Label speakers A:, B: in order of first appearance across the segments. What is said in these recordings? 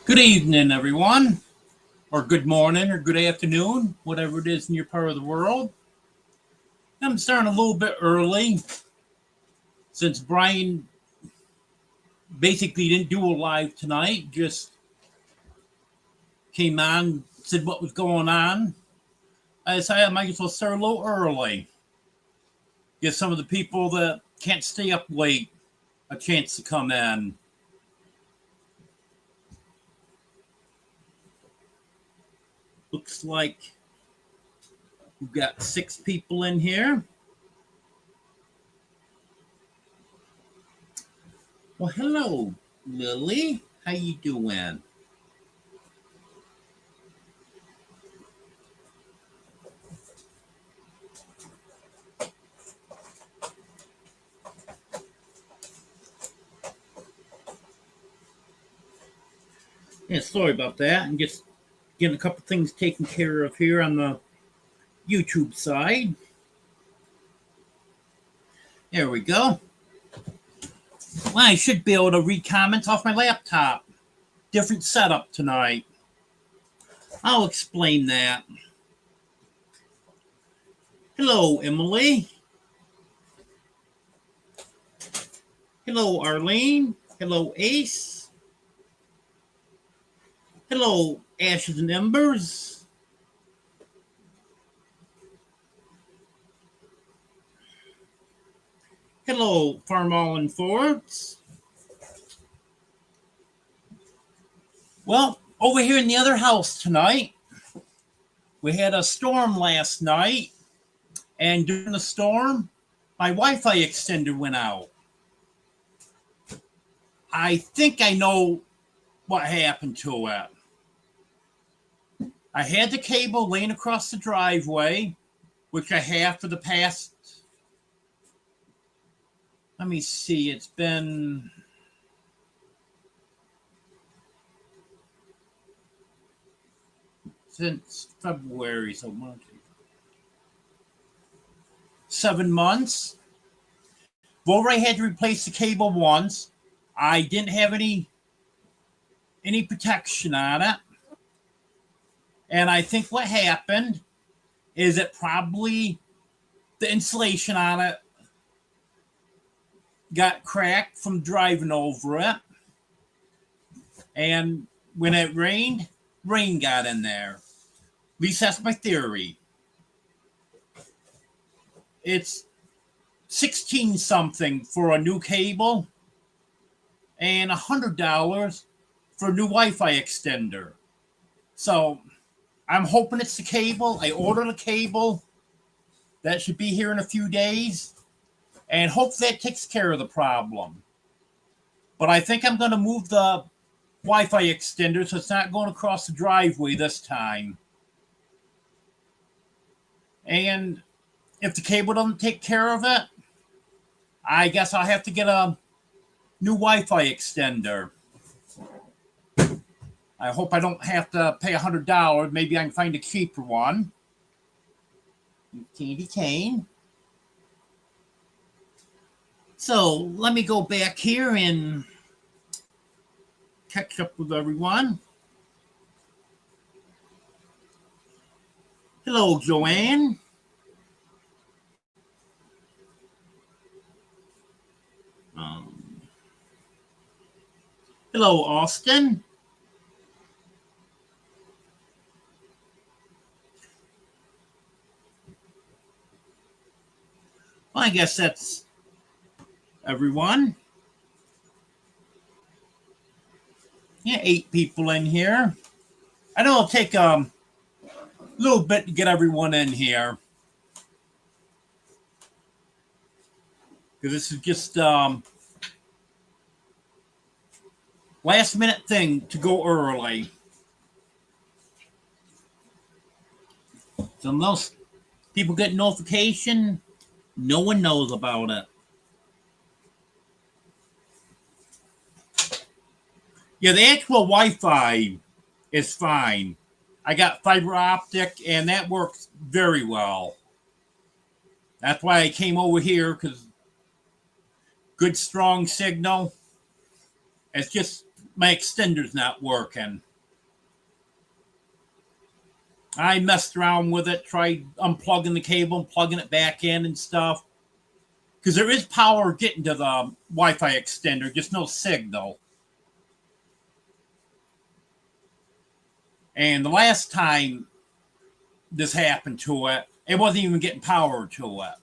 A: Good evening, everyone, or good morning, or good afternoon, whatever it is in your part of the world. I'm starting a little bit early since Brian basically didn't do a live tonight, just came on, said what was going on. I decided I might as well start a little early. Give some of the people that can't stay up late a chance to come in. Looks like we've got 6 people in here. Well, hello, Lily. How you doing? Yeah, sorry about that. I'm just getting a couple things taken care of here on the YouTube side. There we go. Well, I should be able to read comments off my laptop. Different setup tonight. I'll explain that. Hello, Emily. Hello, Arlene. Hello, Ace. Hello, Ashes and Embers. Hello, Farmall and Fords. Well, over here in the other house tonight, we had a storm last night, and during the storm, my Wi-Fi extender went out. I think I know what happened to it. I had the cable laying across the driveway, which I have for the past, let me see, it's been since February, so 7 months. I've already had to replace the cable once. I didn't have any protection on it. And I think what happened is it probably the insulation on it got cracked from driving over it. And when it rained, rain got in there. At least that's my theory. It's 16 something for a new cable and $100 for a new Wi-Fi extender. So I'm hoping it's the cable. I ordered a cable. That should be here in a few days. And hope that takes care of the problem. But I think I'm going to move the Wi-Fi extender so it's not going across the driveway this time. And if the cable doesn't take care of it, I guess I'll have to get a new Wi-Fi extender. I hope I don't have to pay $100. Maybe I can find a cheaper one. Candy cane. So let me go back here and catch up with everyone. Hello, Joanne. Hello, Austin. Well, I guess that's everyone. Yeah, 8 people in here. I know it'll take a little bit to get everyone in here. Because this is just last minute thing to go early. So most people get notification, no one knows about it. Yeah, the actual Wi-Fi is fine. I got fiber optic, and that works very well. That's why I came over here, because good, strong signal. It's just my extender's not working. I messed around with it, tried unplugging the cable and plugging it back in and stuff. Because there is power getting to the Wi-Fi extender, just no signal. And the last time this happened to it, it wasn't even getting power to it.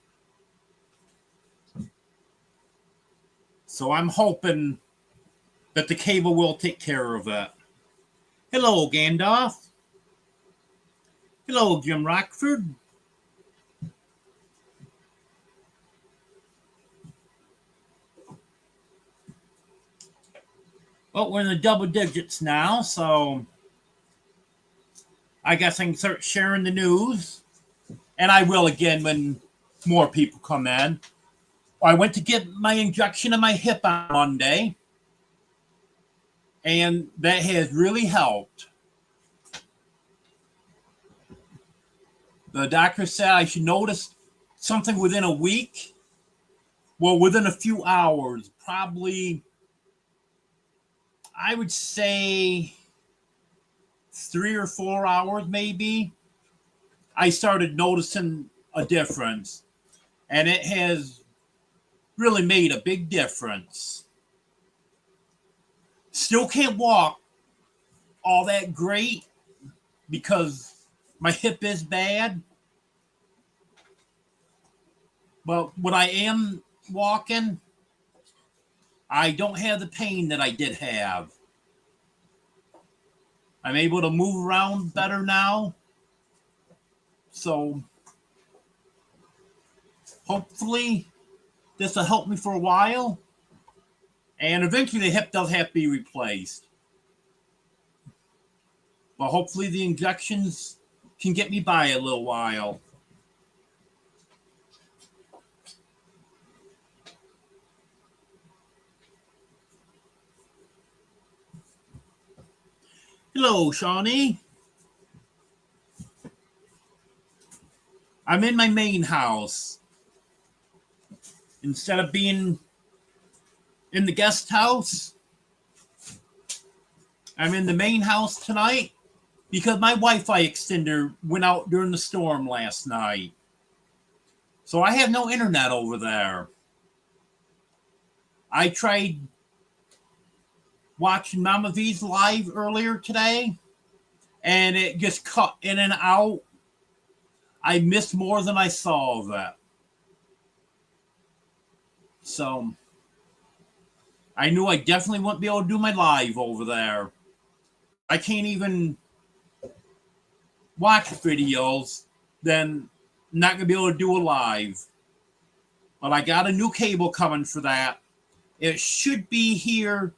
A: So I'm hoping that the cable will take care of it. Hello, Gandalf. Hello, Jim Rockford. Well, we're in the double digits now, so I guess I can start sharing the news. And I will again when more people come in. I went to get my injection in my hip on Monday, and that has really helped. The doctor said I should notice something within a week. Well, within a few hours, probably, I would say 3 or 4 hours maybe, I started noticing a difference. And it has really made a big difference. Still can't walk all that great because my hip is bad. But when I am walking, I don't have the pain that I did have. I'm able to move around better now. So hopefully this will help me for a while. And eventually the hip does have to be replaced. But hopefully the injections can get me by a little while. Hello, Shawnee. I'm in my main house. Instead of being in the guest house, I'm in the main house tonight because my Wi-Fi extender went out during the storm last night. So I have no internet over there. I tried watching Mama V's live earlier today, and it just cut in and out. I missed more than I saw of it. So I knew I definitely wouldn't be able to do my live over there. I can't even watch videos, then not going to be able to do a live. But I got a new cable coming for that. It should be here.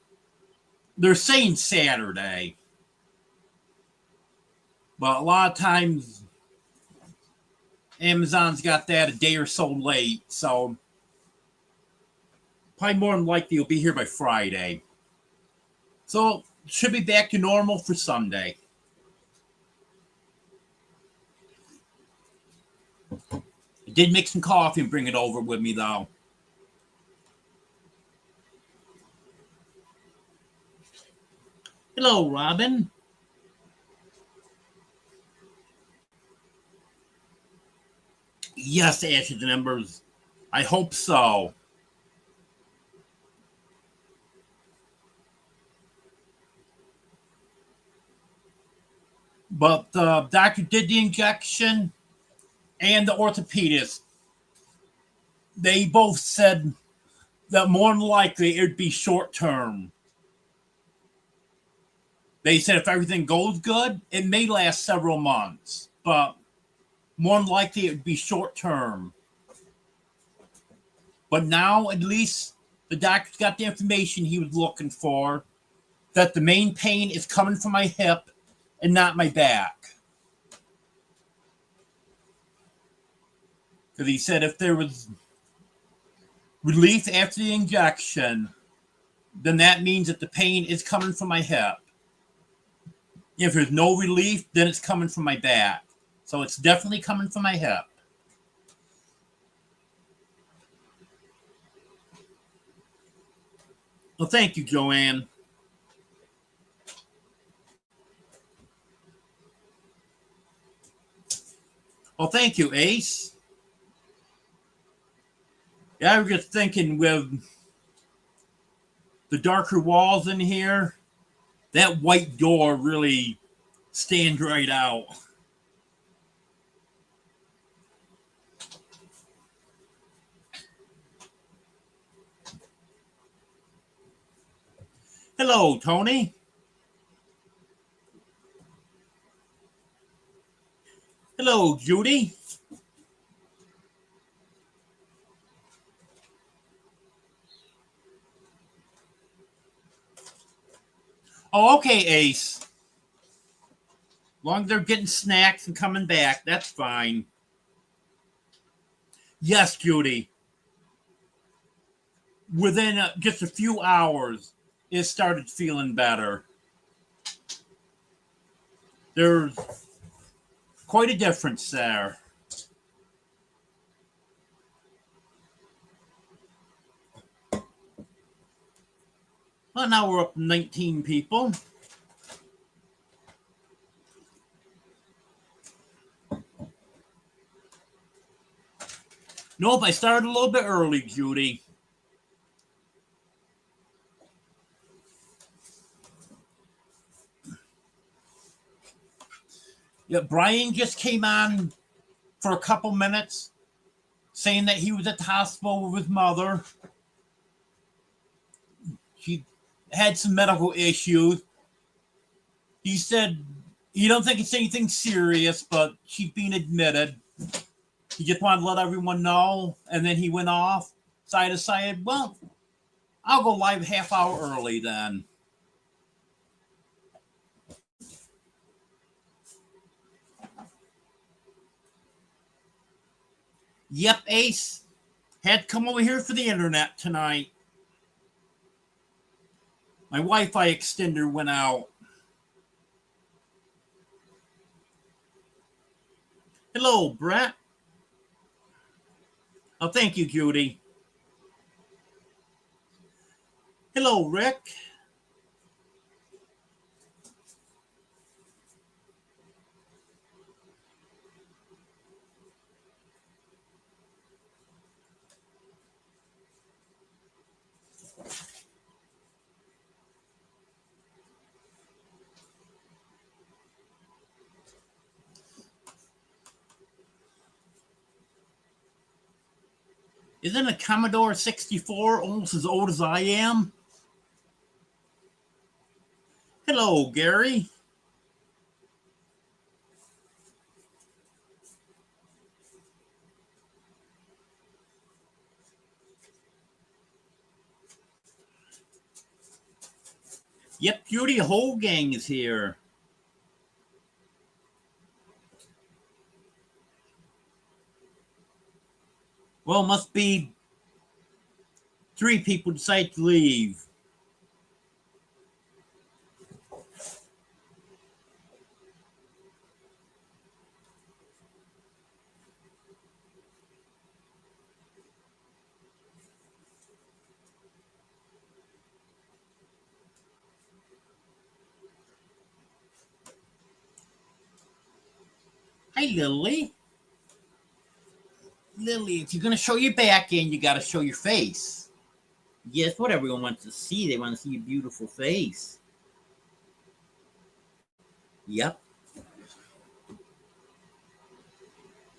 A: They're saying Saturday. But a lot of times, Amazon's got that a day or so late. So probably more than likely it'll be here by Friday. So should be back to normal for Sunday. I did make some coffee and bring it over with me, though. Hello, Robin. Yes, Ashes and Embers. I hope so. But the doctor did the injection and the orthopedist. They both said that more than likely it would be short term. They said if everything goes good, it may last several months, but more than likely it would be short term. But now at least the doctor's got the information he was looking for, that the main pain is coming from my hip and not my back. Because he said if there was relief after the injection, then that means that the pain is coming from my hip. If there's no relief, then it's coming from my back. So it's definitely coming from my hip. Well, thank you, Joanne. Oh, thank you, Ace. Yeah, I was just thinking with the darker walls in here, that white door really stands right out. Hello, Tony. Hello, Judy. Oh, okay, Ace. Long as they're getting snacks and coming back, that's fine. Yes, Judy. Within just a few hours, it started feeling better. There's quite a difference there. Well, now we're up to 19 people. Nope, I started a little bit early, Judy. Yeah, Brian just came on for a couple minutes saying that he was at the hospital with his mother. She had some medical issues. He said he don't think it's anything serious, but she's being admitted. He just wanted to let everyone know, and then he went off. So I decided, well, I'll go live half hour early then. Yep, Ace. Had to come over here for the internet tonight. My Wi-Fi extender went out. Hello, Brett. Oh, thank you, Judy. Hello, Rick. Isn't a Commodore 64 almost as old as I am? Hello, Gary. Yep, Judy, the whole gang is here. Well, must be 3 people decide to leave. Hi, Lily. Lily, if you're going to show your back end, you got to show your face. Yes, what everyone wants to see. They want to see your beautiful face. Yep.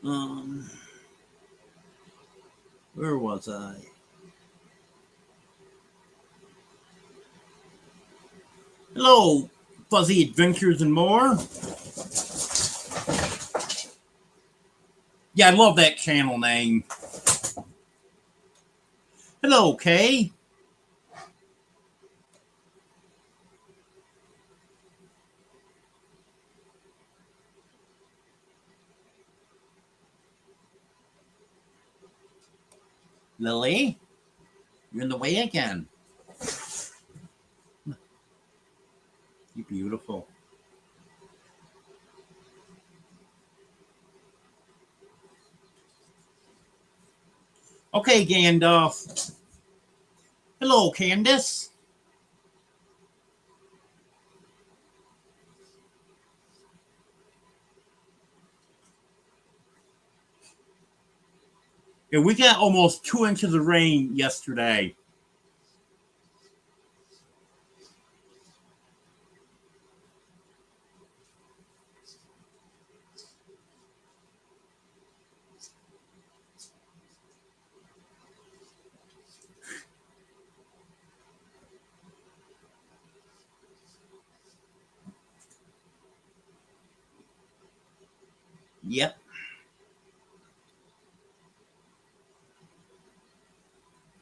A: Um, where was I? Hello, Fuzzy Adventures and More. Yeah, I love that channel name. Hello, Kay. Lily, you're in the way again. You're beautiful. Okay, Gandalf. Hello, Candace. Yeah, we got almost 2 inches of rain yesterday. Yep.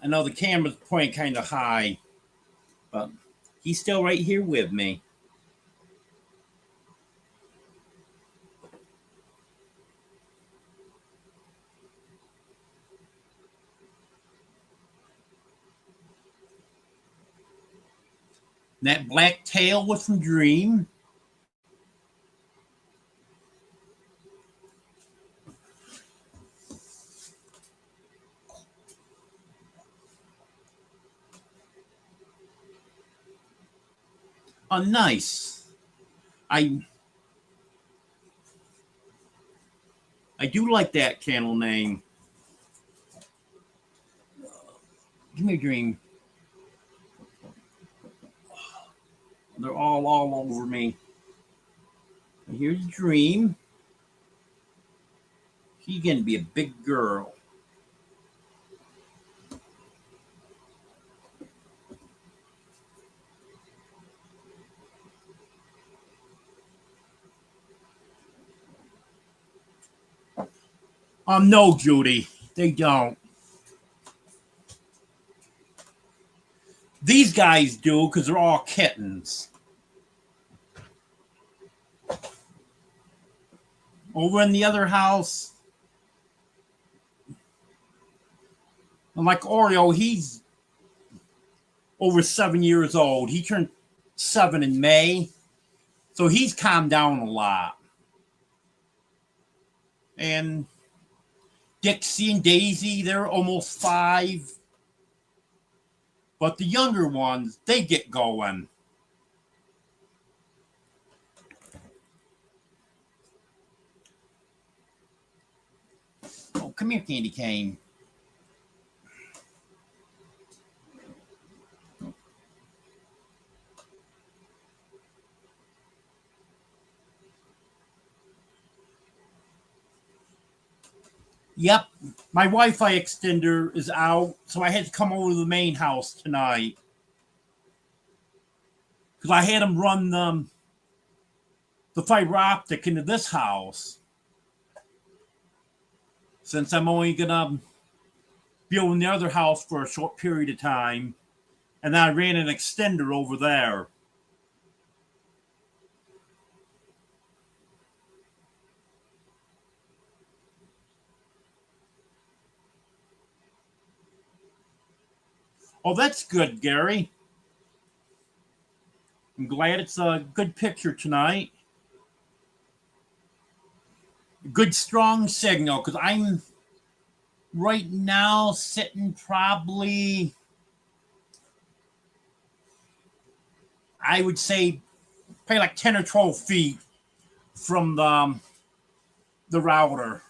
A: I know the camera's pointing kind of high, but he's still right here with me. And that black tail was from Dream. Oh, nice. I I do like that channel name. Give me a Dream. They're all over me. Here's Dream. She's gonna be a big girl. No, Judy, they don't. These guys do because they're all kittens. Over in the other house, and like Oreo, he's over 7 years old. He turned 7 in May, so he's calmed down a lot. And Dixie and Daisy, they're almost 5. But the younger ones, they get going. Oh, come here, Candy Cane. Yep, my Wi-Fi extender is out, so I had to come over to the main house tonight. Because I had them run the fiber optic into this house. Since I'm only going to be over in the other house for a short period of time. And then I ran an extender over there. Oh, that's good, Gary. I'm glad it's a good picture tonight. Good strong signal, because I'm right now sitting probably, I would say, probably like 10 or 12 feet from the router.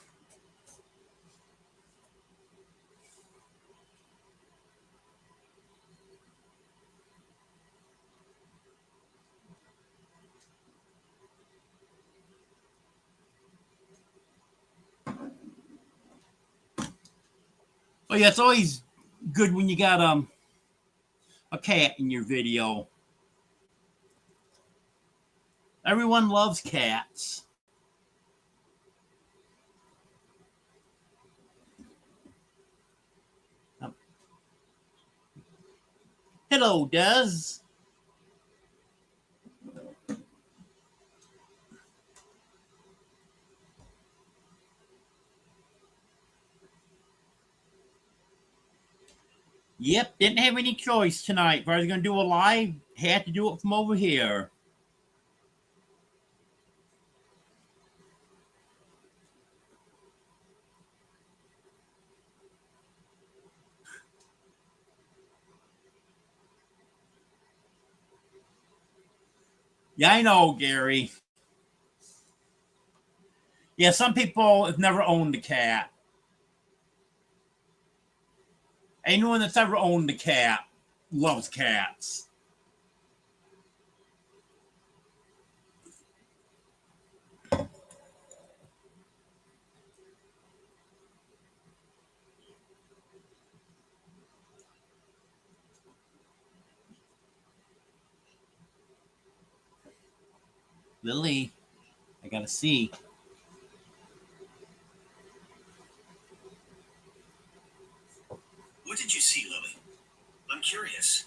A: Oh yeah, it's always good when you got a cat in your video. Everyone loves cats. Hello, Des. Yep, didn't have any choice tonight. If I was going to do a live, had to do it from over here. Yeah, I know, Gary. Yeah, some people have never owned a cat. Anyone that's ever owned a cat loves cats. Lily, I gotta see.
B: What did you see, Lily? I'm curious.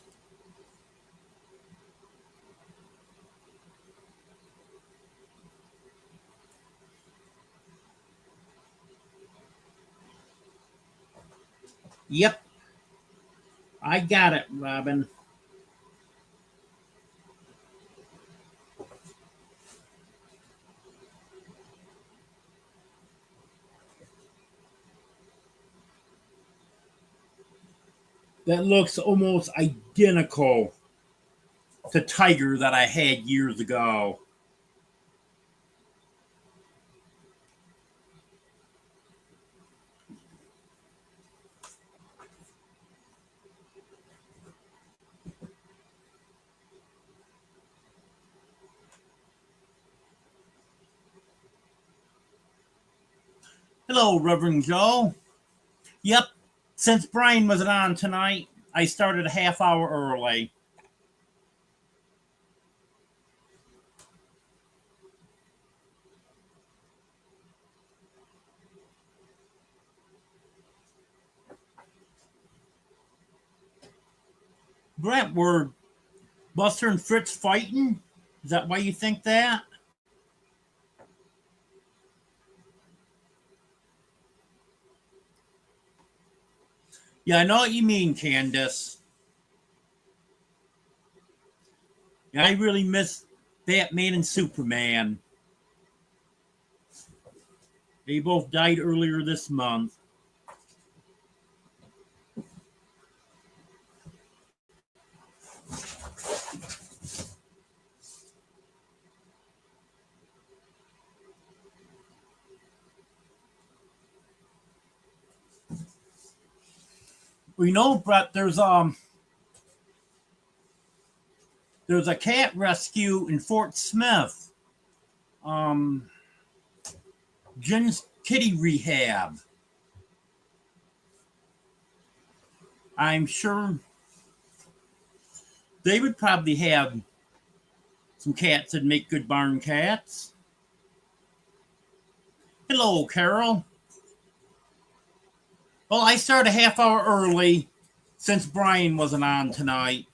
A: Yep, I got it, Robin. That looks almost identical to Tiger that I had years ago. Hello, Reverend Joe. Yep, since Brian wasn't on tonight, I started a half hour early. Brent, were Buster and Fritz fighting? Is that why you think that? Yeah, I know what you mean, Candace. Yeah, I really miss Batman and Superman. They both died earlier this month. We know, Brett, there's a cat rescue in Fort Smith. Um Jen's Kitty Rehab. I'm sure they would probably have some cats that make good barn cats. Hello, Carol. Well, I started a half hour early since Brian wasn't on tonight.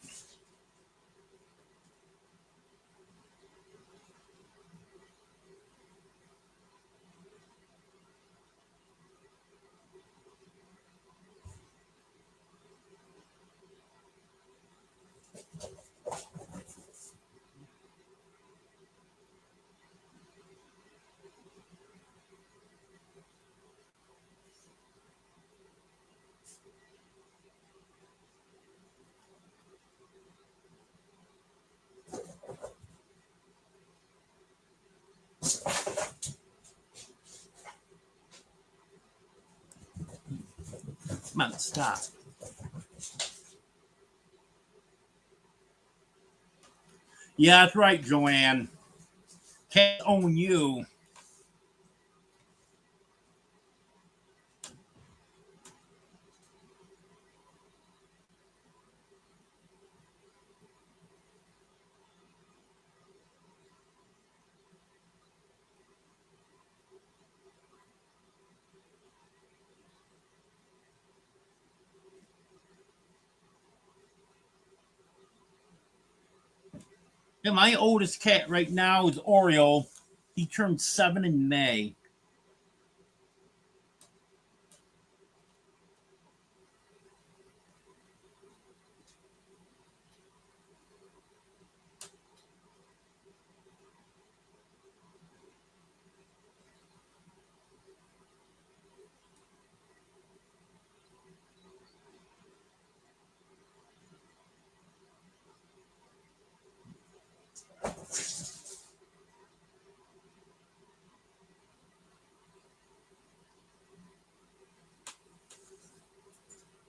A: Come on, stop. Yeah, that's right, Joanne. Cats own you. Yeah, my oldest cat right now is Oreo. He turned 7 in May.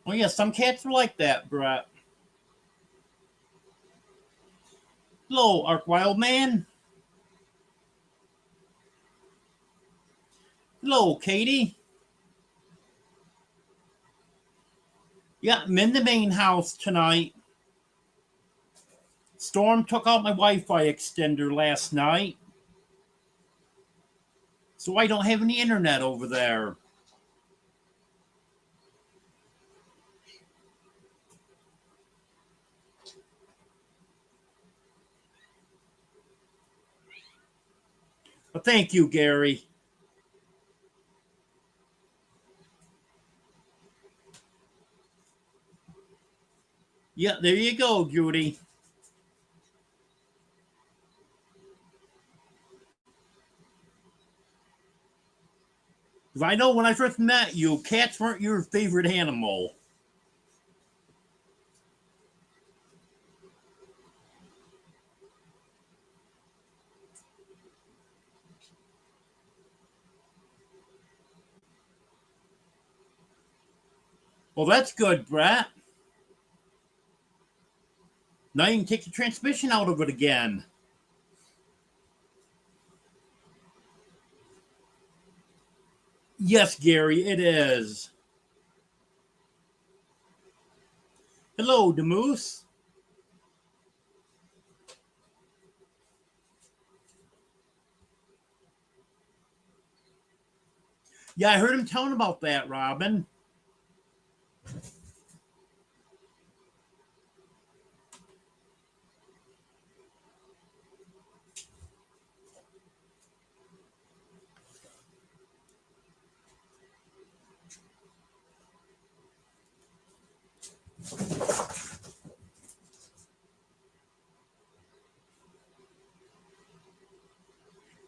A: Oh yeah, some cats are like that, Brett. Hello, Ark Wild Man. Hello, Katie. Yeah, I'm in the main house tonight. Storm took out my Wi-Fi extender last night, so I don't have any internet over there. But thank you, Gary. Yeah, there you go, Judy. Because I know when I first met you, cats weren't your favorite animal. Well, that's good, Brett. Now you can take the transmission out of it again. Yes, Gary, it is. Hello, Demoose. Yeah, I heard him telling about that, Robin.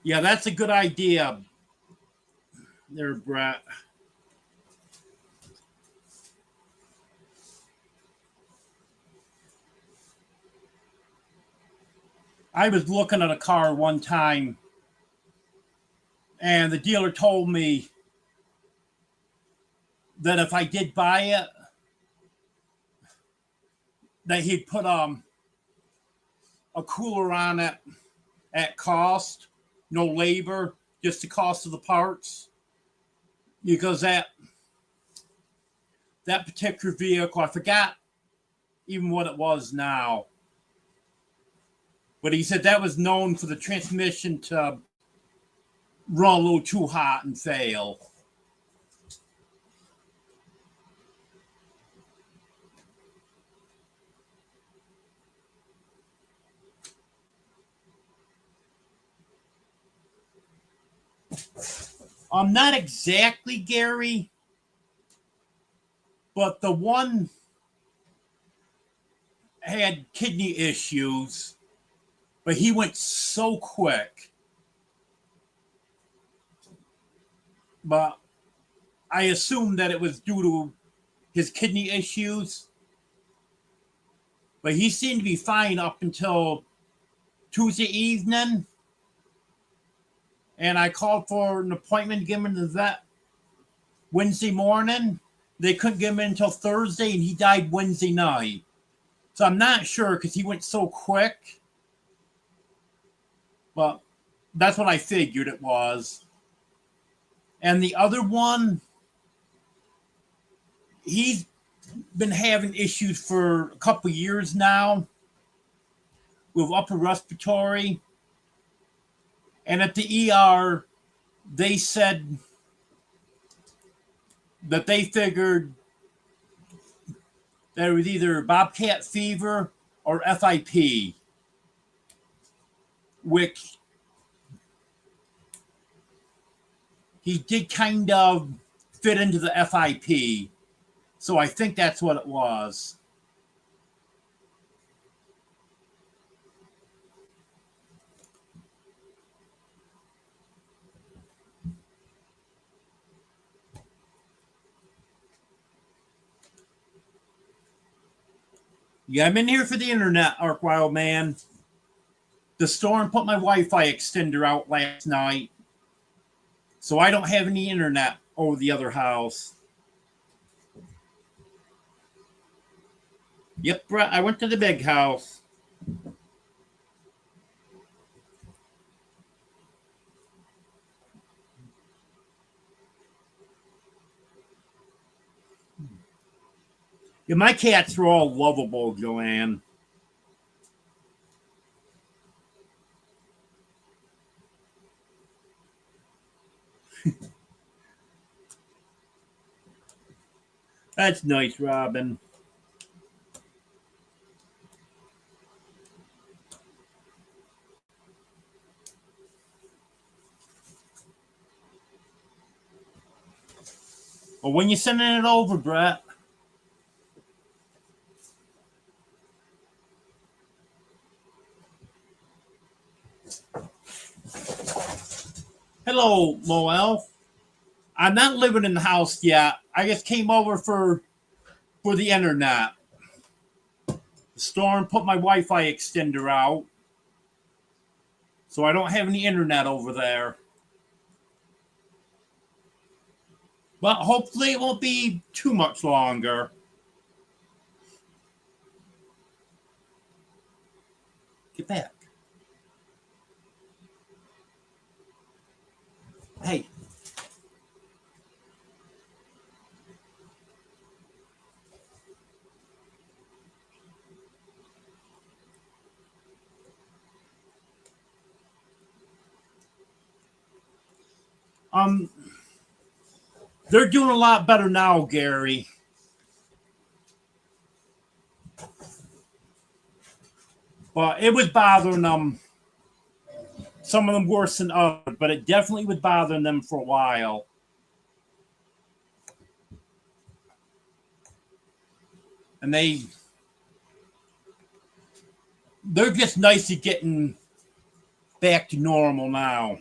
A: Yeah, that's a good idea there, Brett. I was looking at a car one time, and the dealer told me that if I did buy it, that he'd put a cooler on it at cost, no labor, just the cost of the parts. Because that particular vehicle, I forgot even what it was now, but he said that was known for the transmission to run a little too hot and fail. Not exactly Gary, but the one had kidney issues, but he went so quick. But I assumed that it was due to his kidney issues. But he seemed to be fine up until Tuesday evening. And I called for an appointment to get him into the vet Wednesday morning. They couldn't get him in until Thursday, and he died Wednesday night. So I'm not sure because he went so quick. But that's what I figured it was. And the other one, he's been having issues for a couple years now with upper respiratory. And at the ER, they said that they figured that it was either bobcat fever or FIP, which he did kind of fit into the FIP. So I think that's what it was. Yeah, I'm in here for the internet, Ark Wild Man. The storm put my Wi-Fi extender out last night, so I don't have any internet over the other house. Yep, Brett, I went to the big house. Yeah, my cats are all lovable, Joanne. That's nice, Robin. Well, when you sending it over, Brett? Hello, Moel. I'm not living in the house yet. I just came over for the internet. The storm put my Wi-Fi extender out, so I don't have any internet over there. But hopefully it won't be too much longer. Get back. Hey. Um, they're doing a lot better now, Gary. But it was bothering them. Some of them worse than others, but it definitely was bothering them for a while. And they're just nicely getting back to normal now.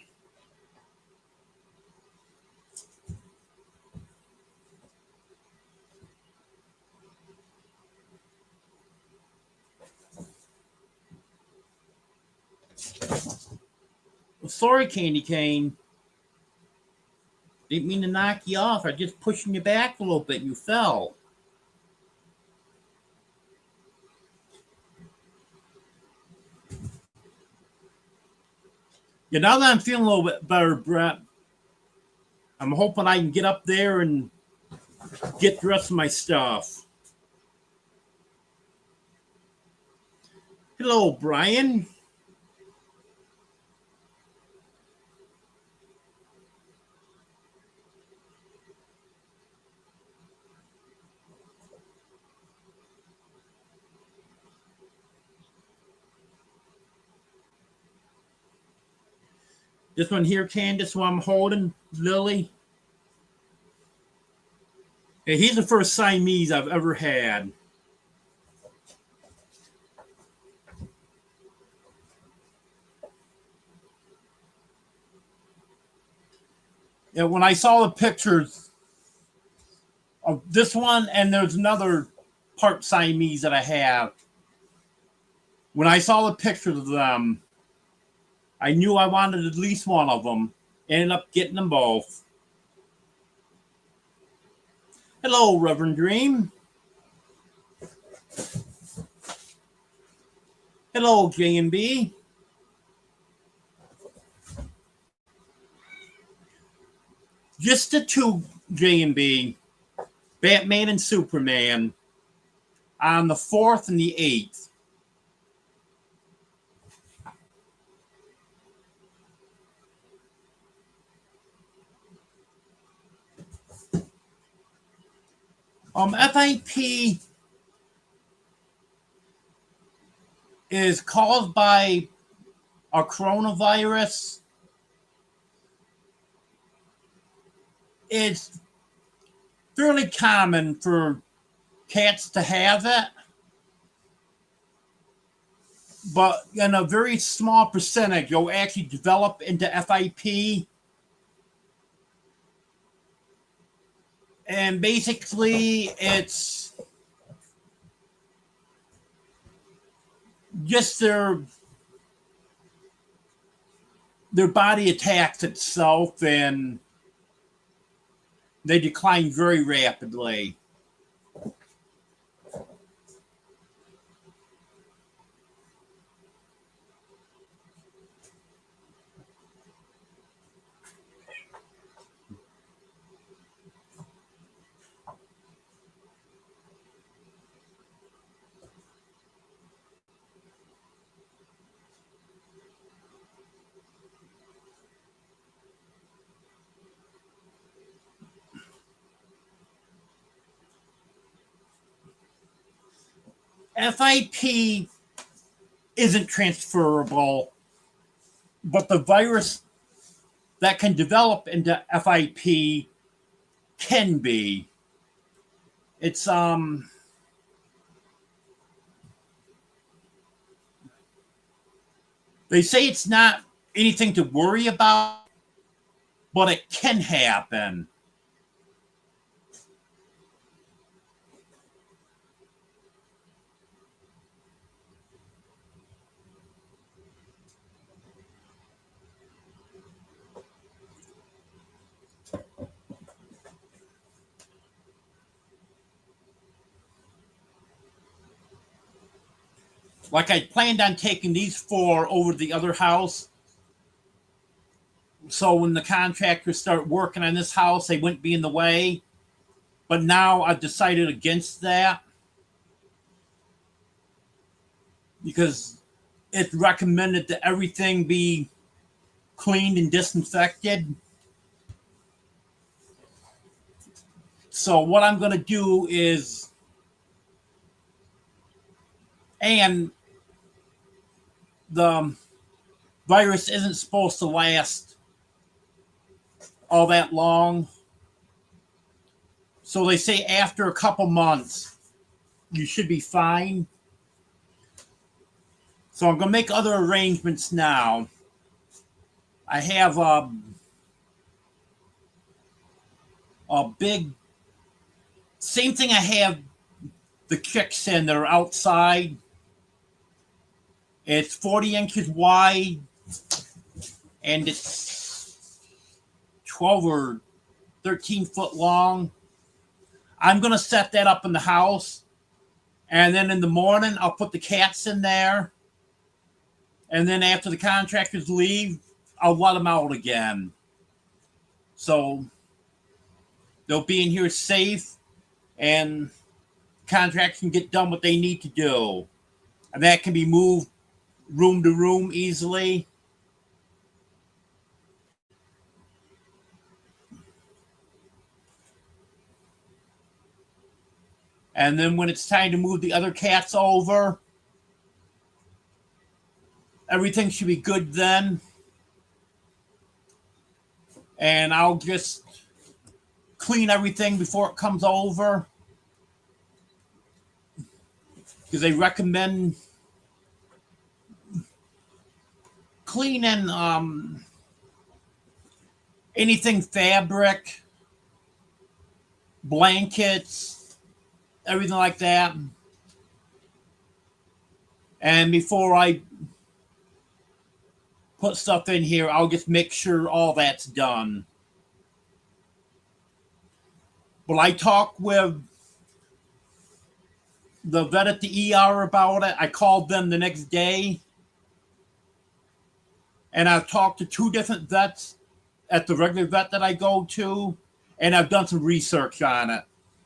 A: Well, sorry, Candy Cane. Didn't mean to knock you off. I just pushing you back a little bit. You fell. Yeah, now that I'm feeling a little bit better, Brett, I'm hoping I can get up there and get the rest of my stuff. Hello, Brian. This one here, Candace, who I'm holding, Lily. Yeah, he's the first Siamese I've ever had. Yeah, when I saw the pictures of this one, and there's another part Siamese that I have. When I saw the pictures of them, I knew I wanted at least one of them. Ended up getting them both. Hello, Reverend Dream. Hello, J&B. Just the two, J&B. Batman and Superman. On the 4th and the 8th. FIP is caused by a coronavirus. It's fairly common for cats to have it, but in a very small percentage, you'll actually develop into FIP. And basically, it's just their body attacks itself and they decline very rapidly. FIP isn't transferable, but the virus that can develop into FIP can be. It's they say it's not anything to worry about, but it can happen. Like I planned on taking these 4 over to the other house. So when the contractors start working on this house, they wouldn't be in the way. But now I've decided against that because it's recommended that everything be cleaned and disinfected. So what I'm going to do is, and the virus isn't supposed to last all that long. So they say after a couple months, you should be fine. So I'm going to make other arrangements now. I have a big, same thing I have the chicks in that are outside. It's 40 inches wide and it's 12 or 13 foot long. I'm going to set that up in the house. And then in the morning, I'll put the cats in there. And then after the contractors leave, I'll let them out again. So they'll be in here safe and contractors can get done what they need to do. And that can be moved room to room easily. And then when it's time to move the other cats over, everything should be good then. And I'll just clean everything before it comes over. Because they recommend cleaning anything fabric, blankets, everything like that. And before I put stuff in here, I'll just make sure all that's done. But I talked with the vet at the ER about it. I called them the next day. And I've talked to 2 different vets at the regular vet that I go to. And I've done some research on it.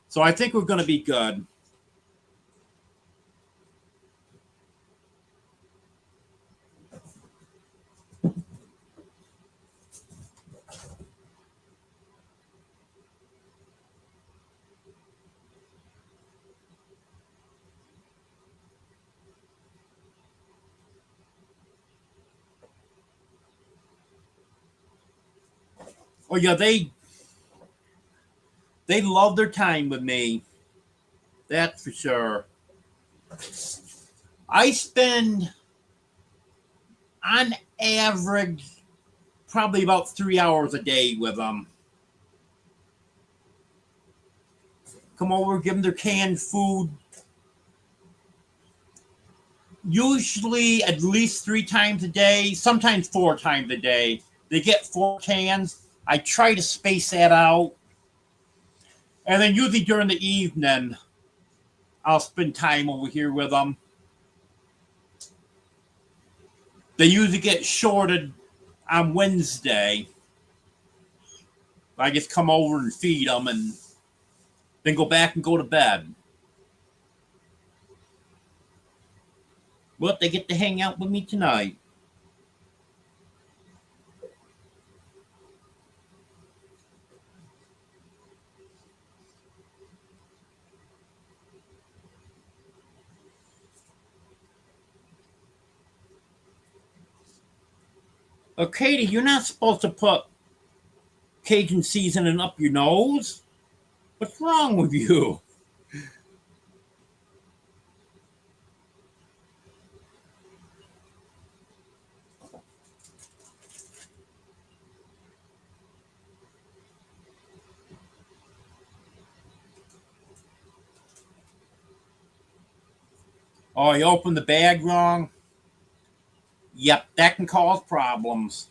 A: So I think we're going to be good. Oh yeah, they love their time with me. That's for sure. I spend on average probably about 3 hours a day with them. Come over, give them their canned food. Usually at least 3 times a day, sometimes 4 times a day. They get 4 cans. I try to space that out. And then usually during the evening, I'll spend time over here with them. They usually get shorted on Wednesday. I just come over and feed them and then go back and go to bed. But they get to hang out with me tonight. Katie, you're not supposed to put Cajun seasoning up your nose. What's wrong with you? Oh, you opened the bag wrong? Yep, that can cause problems.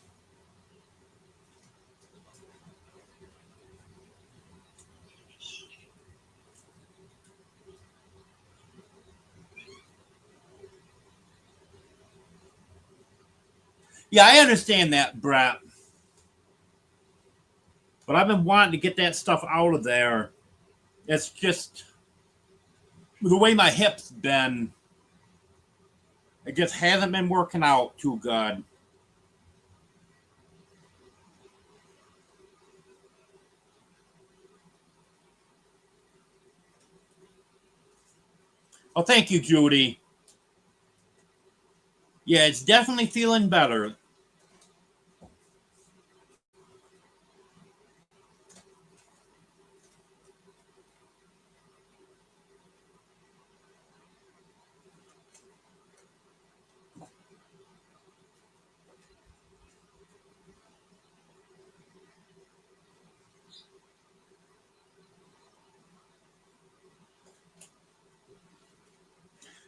A: Yeah, I understand that, Brett. But I've been wanting to get that stuff out of there. It's just the way my hips been. It just hasn't been working out too good. Oh, thank you, Judy. Yeah, it's definitely feeling better.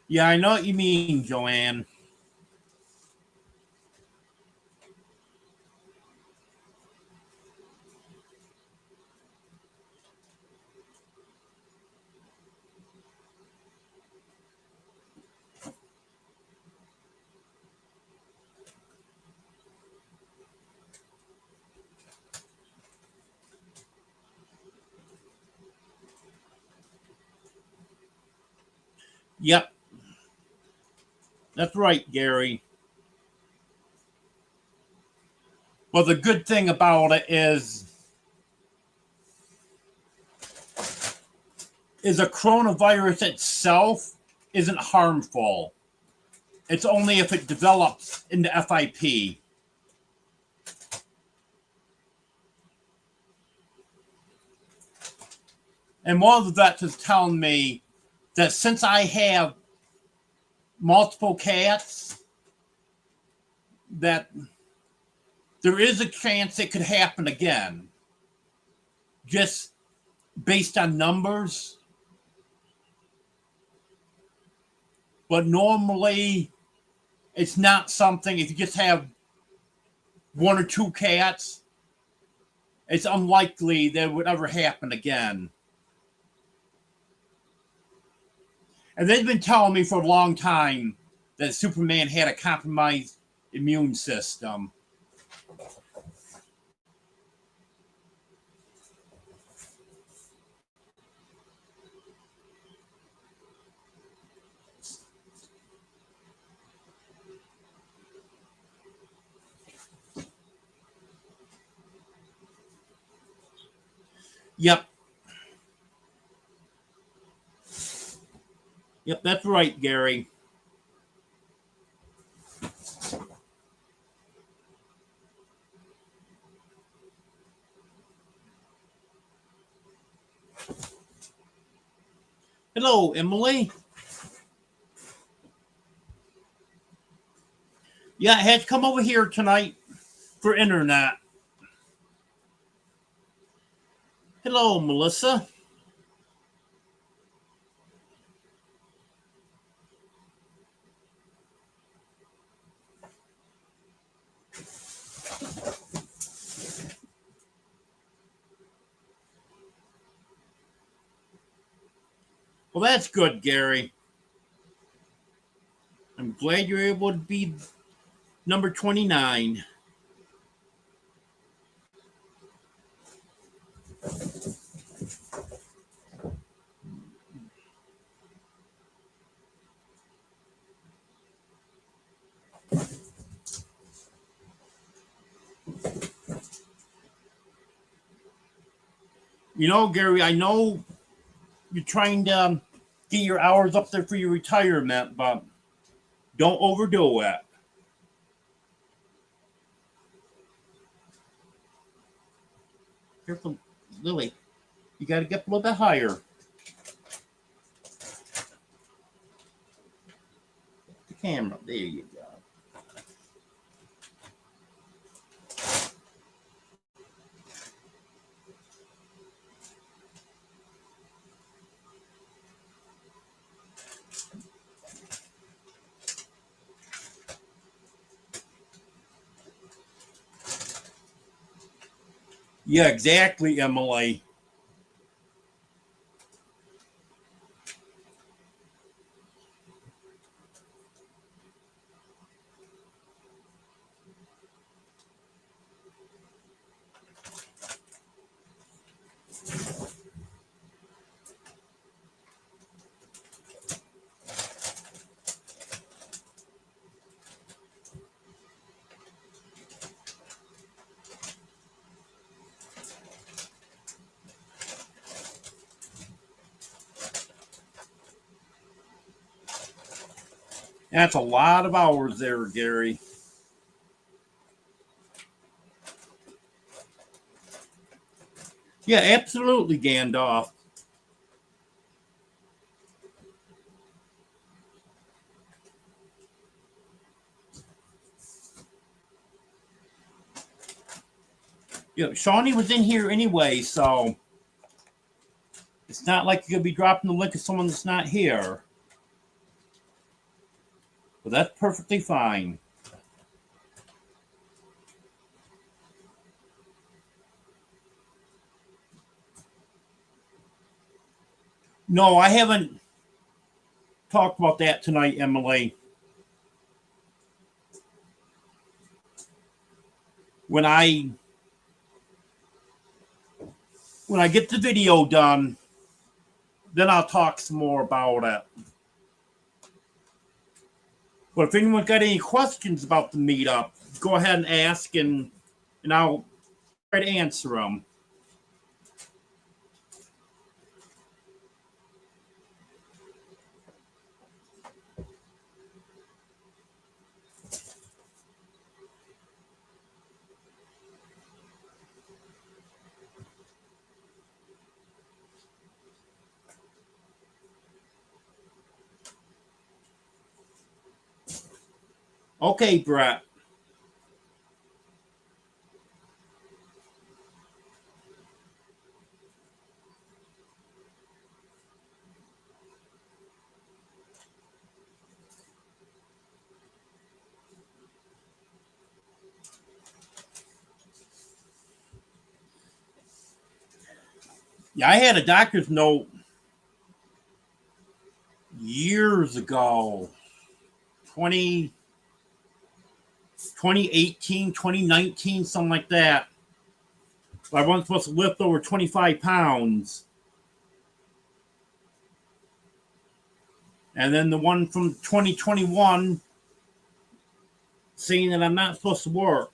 A: Yeah, I know what you mean, Joanne. Yep, that's right, Gary. Well, the good thing about it is a coronavirus itself isn't harmful. It's only if it develops into FIP. And one of the vets is telling me that since I have multiple cats, that there is a chance it could happen again. Just based on numbers. But normally, it's not something, if you just have one or two cats, it's unlikely that it would ever happen again. And they've been telling me for a long time that Superman had a compromised immune system. Yep. Yep, that's right, Gary. Hello, Emily. Yeah, I had to come over here tonight for internet. Hello, Melissa. Well, that's good, Gary. I'm glad you're able to be number 29. You know, Gary, I know you're trying to get your hours up there for your retirement, but don't overdo it. Careful, Lily. You got to get a little bit higher. The camera. There you go. Yeah, exactly, Emily. That's a lot of hours there, Gary. Yeah, absolutely, Gandalf. Yeah, Shawnee was in here anyway, so it's not like you're gonna be dropping the link of someone that's not here. But that's perfectly fine. No, I haven't talked about that tonight, Emily. When I when I get the video done, then I'll talk some more about it. But if anyone's got any questions about the meetup, go ahead and ask, and I'll try to answer them. Okay, Brett. Yeah, I had a doctor's note years ago, 20, 2018, 2019, something like that. I wasn't supposed to lift over 25 pounds. And then the one from 2021 saying that I'm not supposed to work.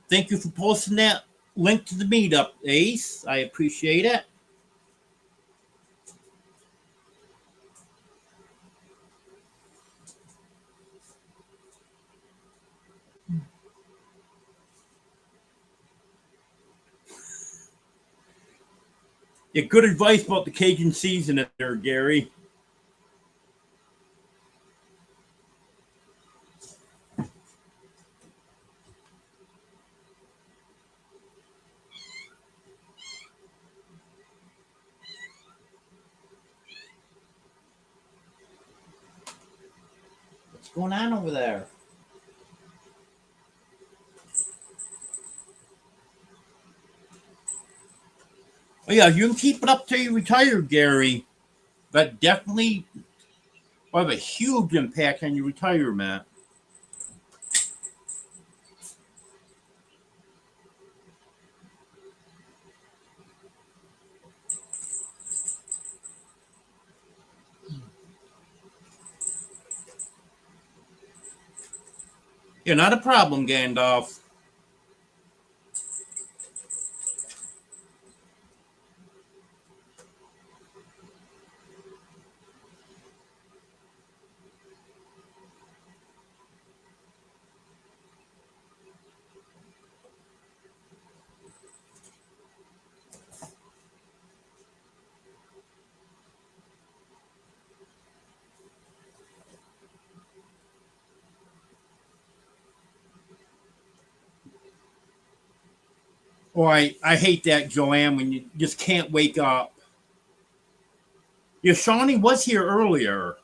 A: Thank you for posting that link to the meetup, Ace. I appreciate it. Yeah, good advice about the Cajun season there, Gary. What's going on over there? Oh yeah, you can keep it up till you retire, Gary. But definitely will have a huge impact on your retirement. Yeah, not a problem, Gandalf. Oh, I hate that, Joanne, when you just can't wake up. Yeah, Shawnee was here earlier.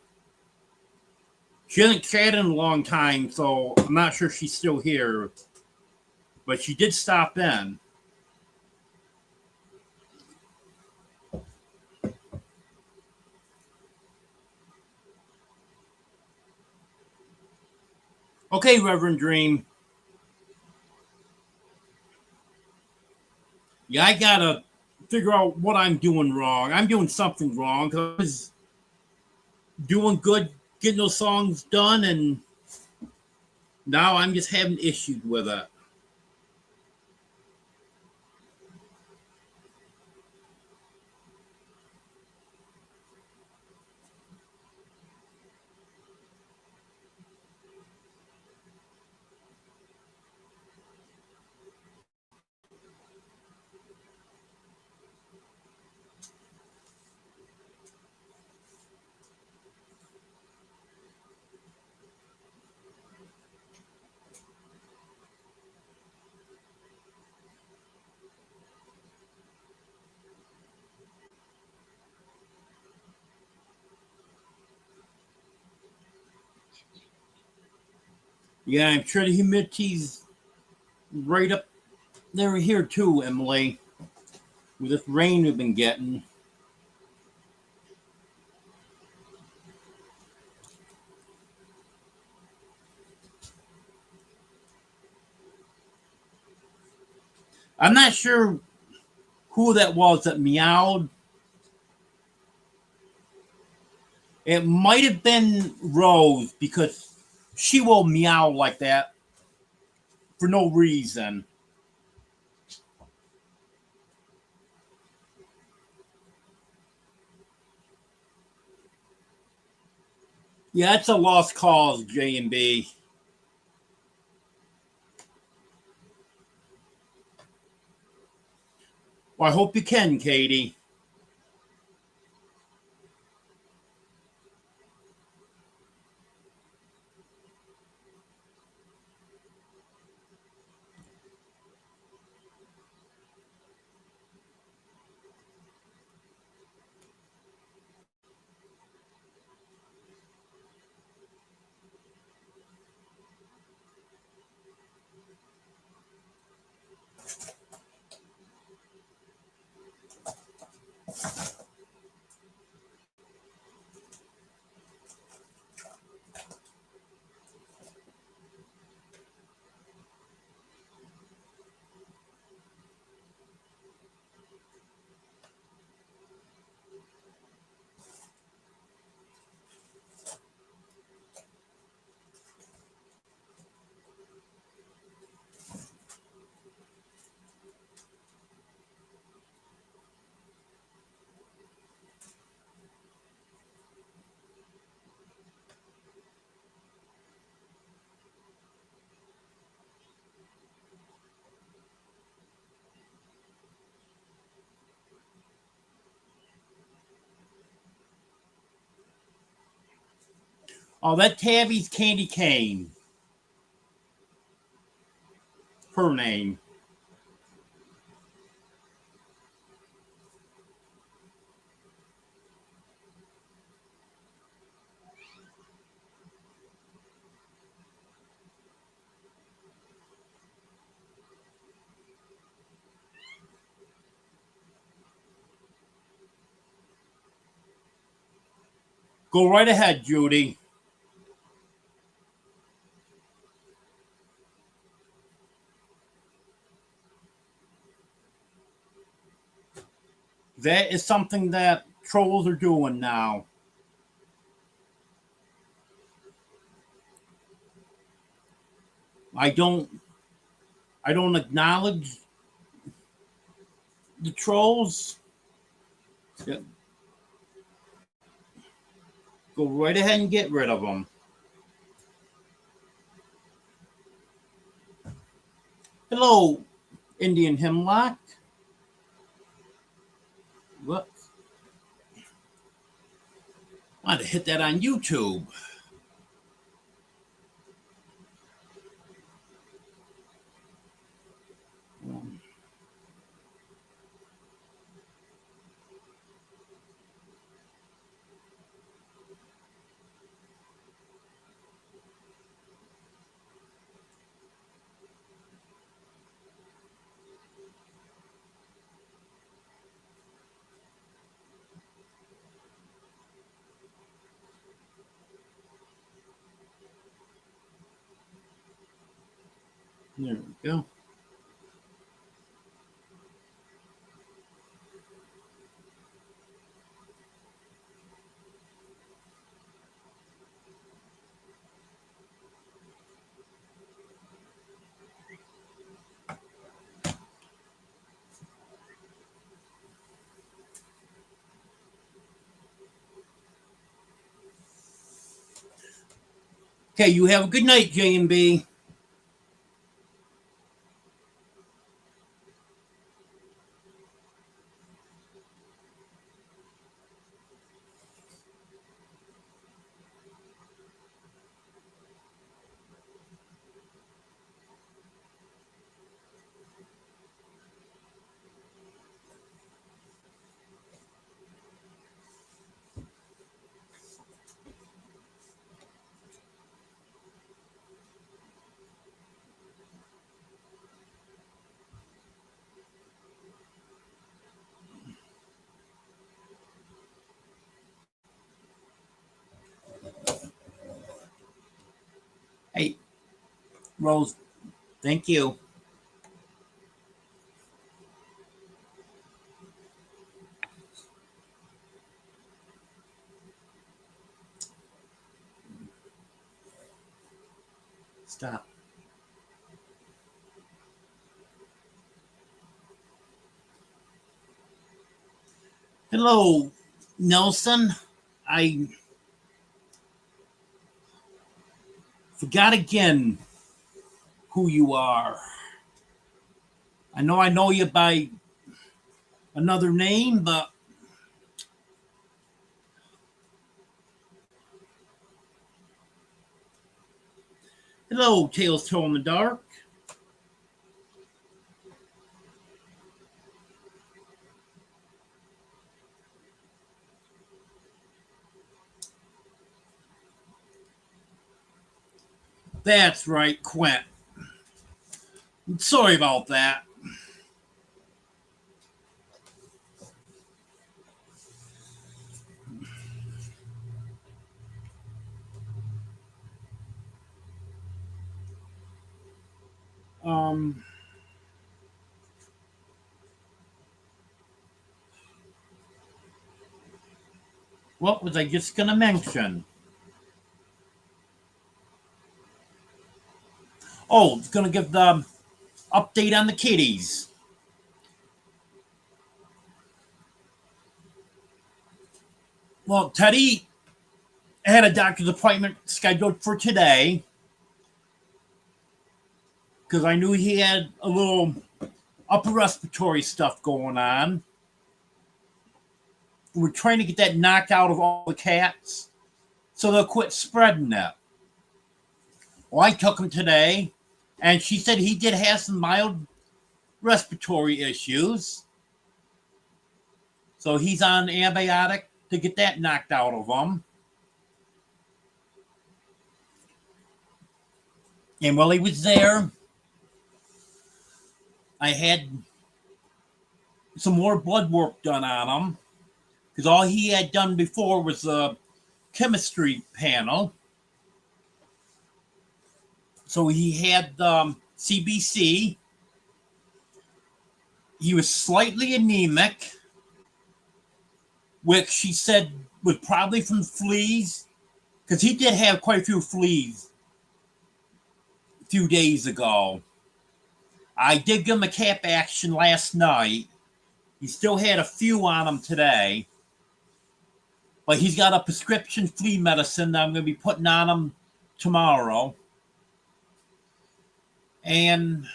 A: She hasn't chatted in a long time, so I'm not sure she's still here. But she did stop in. Okay, Reverend Dream. Yeah, I gotta figure out what I'm doing wrong. I'm doing something wrong because I was doing good getting those songs done, and now I'm just having issues with it. Yeah, I'm sure the humidity's right up there here too, Emily, with this rain we've been getting. I'm not sure who that was that meowed. It might have been Rose because she will meow like that for no reason. Yeah, it's a lost cause, J and B. Well, I hope you can, Katie. Oh, that Tabby's Candy Cane. Her name. Go right ahead, Judy. That is something that trolls are doing now. I don't acknowledge the trolls. Yeah. Go right ahead and get rid of them. Hello, Indian Hemlock. What? I had to hit that on YouTube. There we go. Okay, you have a good night, J&B. Hey, Rose, thank you. Stop. Hello, Nelson. I forgot again who you are. I know you by another name, but hello, Tales Told in the Dark. That's right, Quint. Sorry about that. Um, what was I just going to mention? Oh, it's going to give the update on the kitties. Well, Teddy had a doctor's appointment scheduled for today because I knew he had a little upper respiratory stuff going on. We're trying to get that knocked out of all the cats so they'll quit spreading it. Well, I took him today, and she said he did have some mild respiratory issues. So he's on antibiotic to get that knocked out of him. And while he was there, I had some more blood work done on him because all he had done before was a chemistry panel. So he had CBC. He was slightly anemic, which she said was probably from fleas because he did have quite a few fleas few days ago. I did give him a cap action last night. He still had a few on him today. But he's got a prescription flea medicine that I'm going to be putting on him tomorrow. And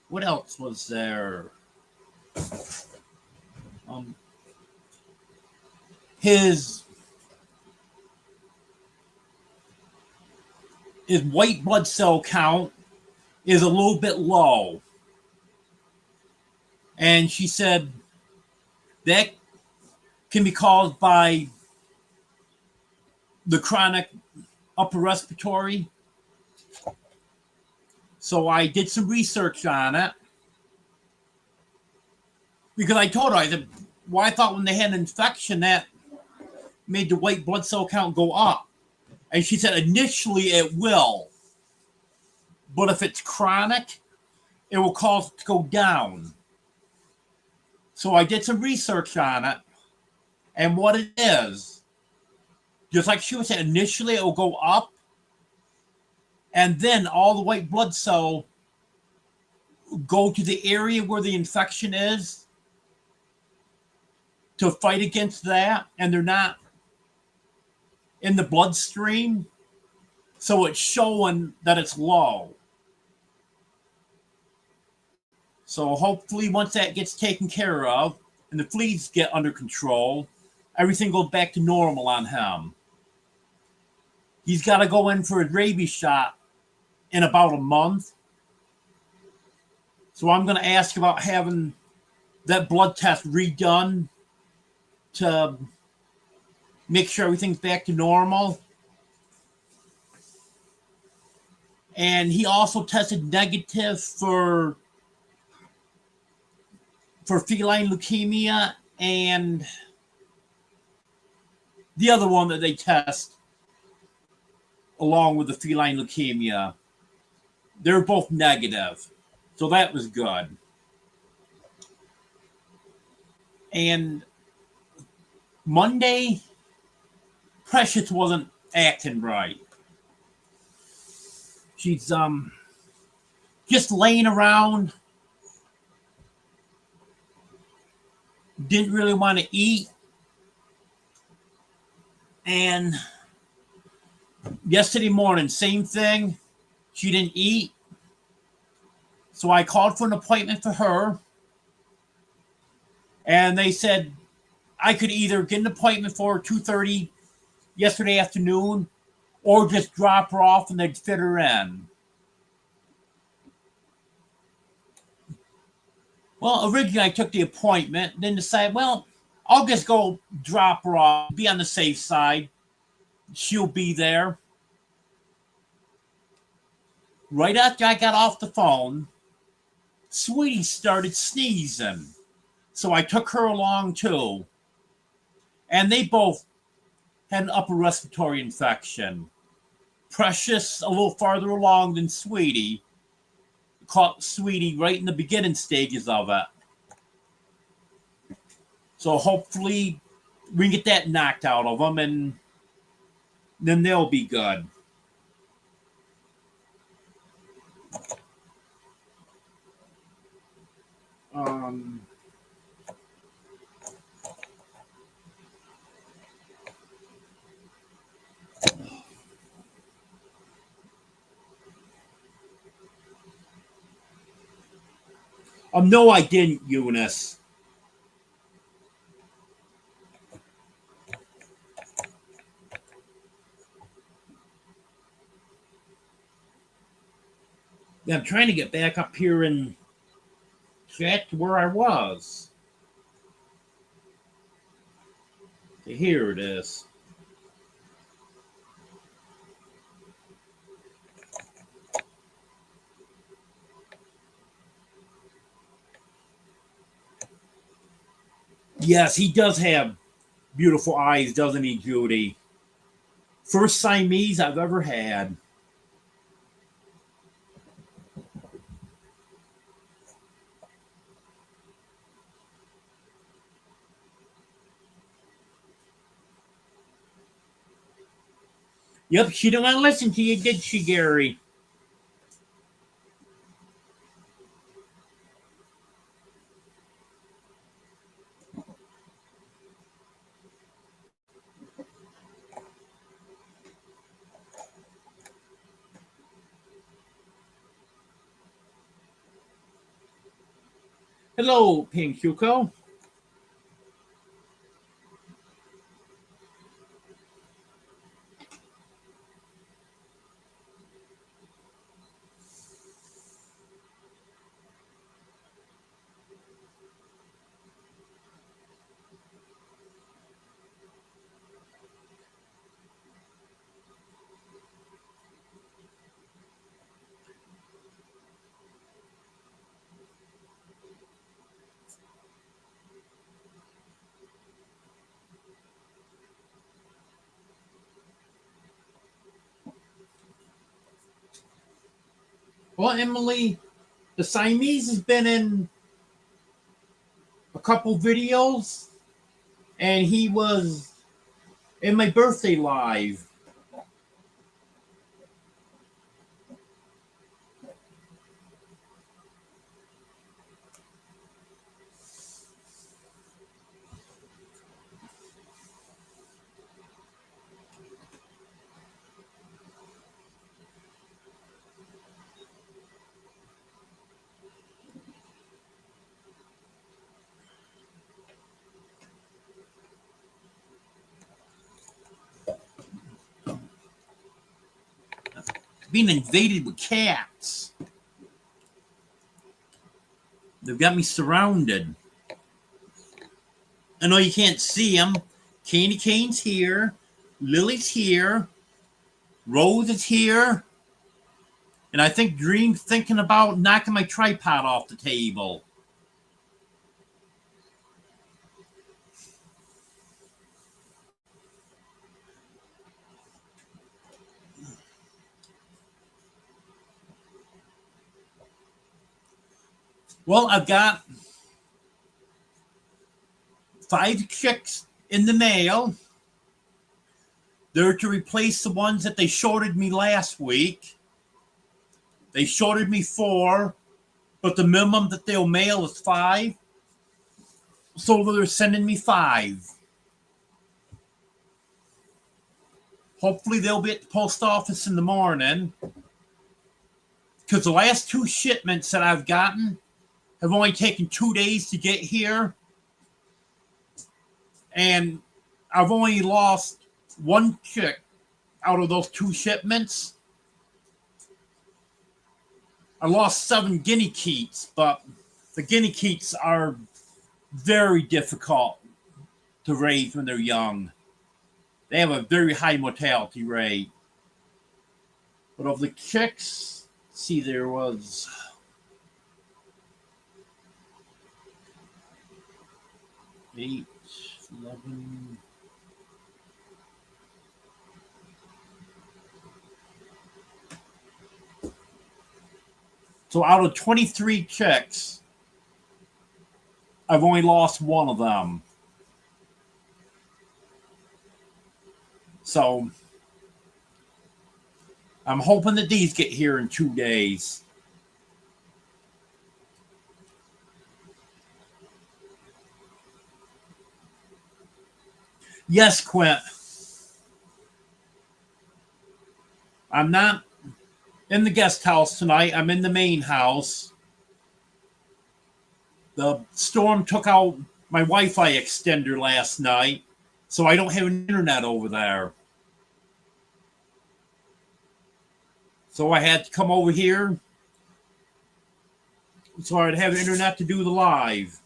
A: what else was there? His white blood cell count is a little bit low. And she said that can be caused by the chronic upper respiratory. So I did some research on it. Because I told her, I said, well, I thought when they had an infection that made the white blood cell count go up. And she said, initially it will. But if it's chronic, it will cause it to go down. So I did some research on it. And what it is, just like she was saying, initially it will go up. And then all the white blood cell go to the area where the infection is to fight against that. And they're not in the bloodstream. So it's showing that it's low. So hopefully once that gets taken care of and the fleas get under control, everything goes back to normal on him. He's got to go in for a rabies shot in about a month. So I'm going to ask about having that blood test redone to make sure everything's back to normal. And he also tested negative for feline leukemia and the other one that they test along with the feline leukemia. They're both negative. So that was good. And Monday, Precious wasn't acting right. She's just laying around. Didn't really want to eat. And yesterday morning, same thing. She didn't eat. So I called for an appointment for her. And they said I could either get an appointment for 2:30 yesterday afternoon or just drop her off and they'd fit her in. Well, originally I took the appointment, then decided, well, I'll just go drop her off, be on the safe side. She'll be there. Right after I got off the phone, Sweetie started sneezing. So I took her along too. And they both had an upper respiratory infection. Precious a little farther along than Sweetie. Caught Sweetie right in the beginning stages of it. So hopefully we can get that knocked out of them and then they'll be good. No, I didn't, Eunice. Yeah, I'm trying to get back up here and chat to where I was. Okay, here it is. Yes, he does have beautiful eyes, doesn't he, Judy? First Siamese I've ever had. Yep, she didn't want to listen to you, did she, Gary? Hello, Pink Huko. Well, Emily, the Siamese has been in a couple videos, and he was in my birthday live. Being invaded with cats. They've got me surrounded. I know you can't see them. Candy Cane's here. Lily's here. Rose is here. And I think Dream's thinking about knocking my tripod off the table. Well, I've got 5 chicks in the mail. They're to replace the ones that they shorted me last week. They shorted me 4, but the minimum that they'll mail is 5. So they're sending me 5. Hopefully they'll be at the post office in the morning. Because the last 2 shipments that I've gotten have only taken 2 days to get here. And I've only lost 1 chick out of those 2 shipments. I lost 7 guinea keats, but the guinea keats are very difficult to raise when they're young. They have a very high mortality rate. But of the chicks, see, there was 8, 11. So out of 23 chicks, I've only lost 1 of them. So I'm hoping that these get here in 2 days. Yes, Quint. I'm not in the guest house tonight. I'm in the main house. The storm took out my Wi-Fi extender last night, so I don't have an internet over there. So I had to come over here so I'd have internet to do the live.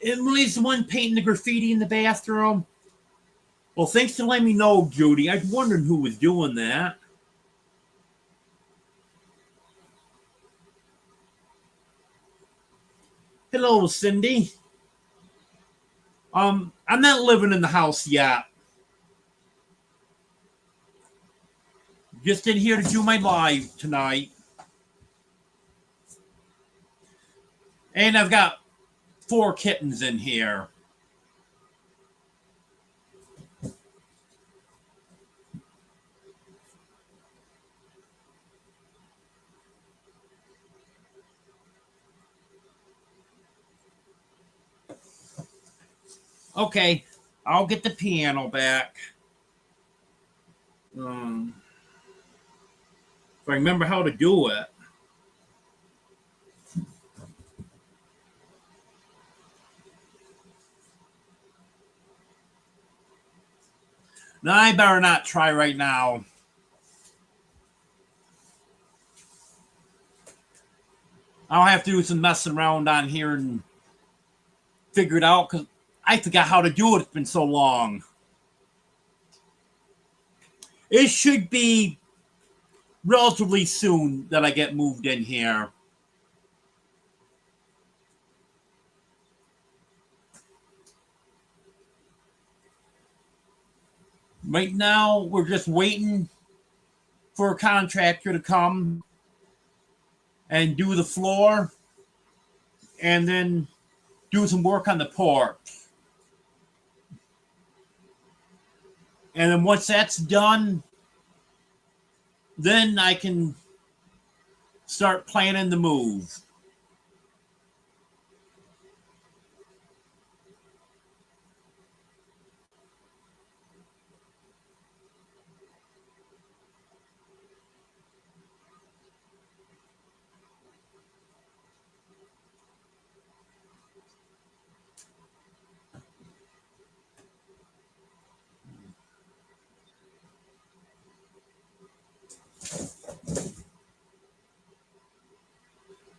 A: Emily's the one painting the graffiti in the bathroom. Well, thanks for letting me know, Judy. I was wondering who was doing that. Hello, Cindy. I'm not living in the house yet. Just in here to do my live tonight. And I've got 4 kittens in here. Okay. I'll get the piano back. If I remember how to do it. No, I better not try right now. I'll have to do some messing around on here and figure it out because I forgot how to do it. It's been so long. It should be relatively soon that I get moved in here. Right now, we're just waiting for a contractor to come and do the floor and then do some work on the porch. And then once that's done, then I can start planning the move.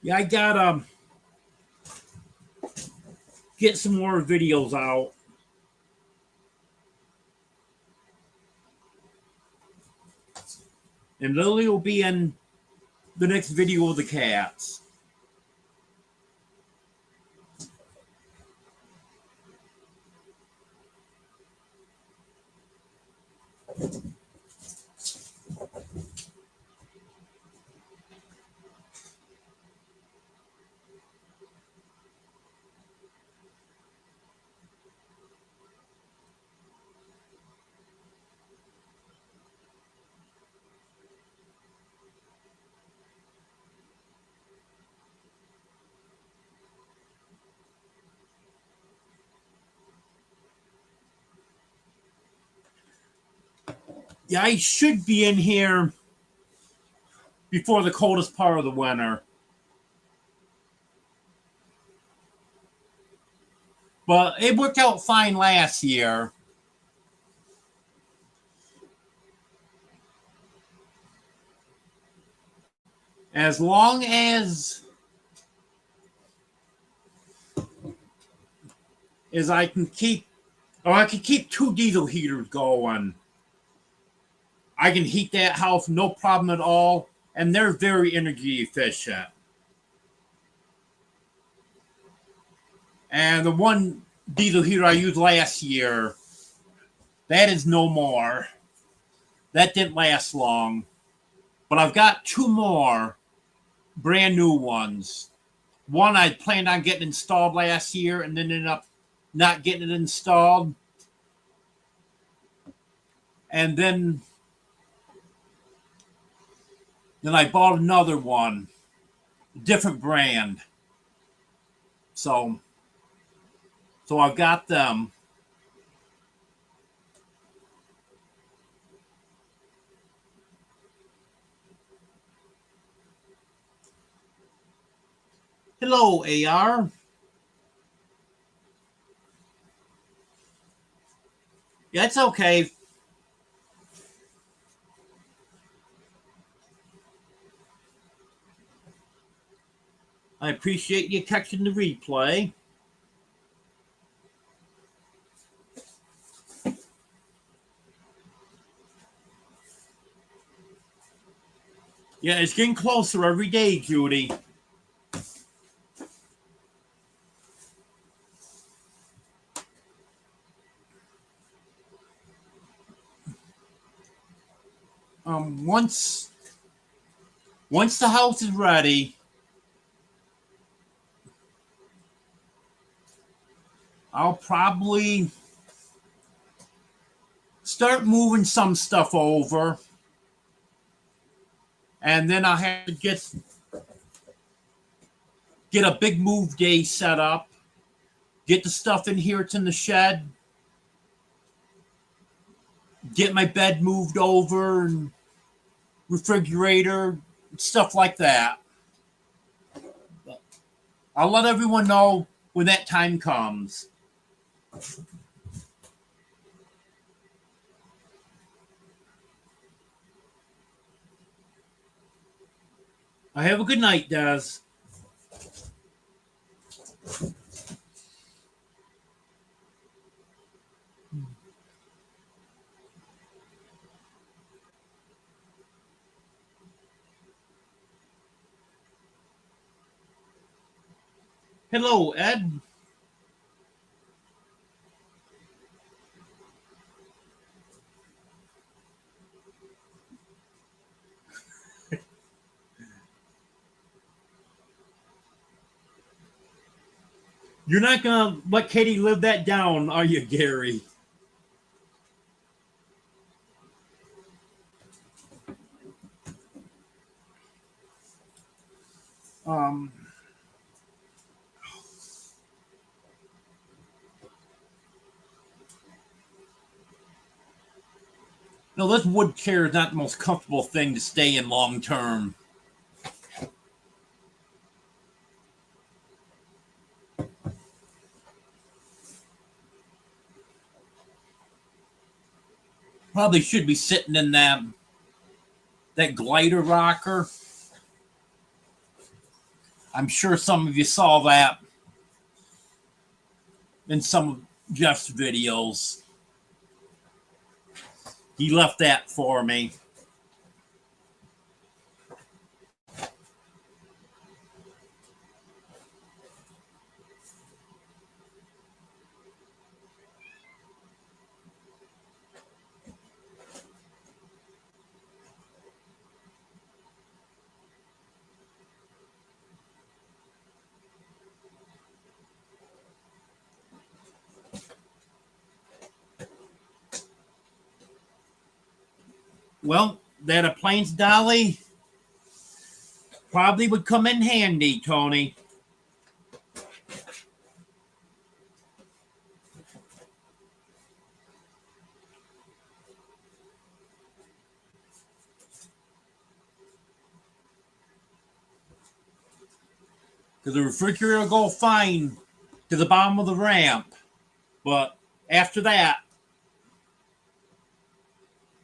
A: Yeah, I gotta get some more videos out. And Lily will be in the next video of the cats. Yeah, I should be in here before the coldest part of the winter. But it worked out fine last year. As long as I can keep, I can keep 2 diesel heaters going. I can heat that house no problem at all, and they're very energy efficient. And the one diesel heater I used last year, that is no more. That didn't last long. But I've got 2 more brand new ones. One I planned on getting installed last year and then ended up not getting it installed. And then I bought another one, different brand. So I've got them. Hello, AR. Yeah, it's okay. I appreciate you catching the replay. Yeah, it's getting closer every day, Judy. Once the house is ready, I'll probably start moving some stuff over. And then I'll have to get a big move day set up. Get the stuff in here. It's in the shed. get my bed moved over and refrigerator, stuff like that. But I'll let everyone know when that time comes. I have a good night, Des. Hello, Ed. You're not gonna let Katie live that down, are you, Gary? Um, no, this wood chair is not the most comfortable thing to stay in long term. Probably should be sitting in that glider rocker. I'm sure some of you saw that in some of Jeff's videos. He left that for me. Well, that appliance dolly probably would come in handy, Tony. Because the refrigerator will go fine to the bottom of the ramp. But after that,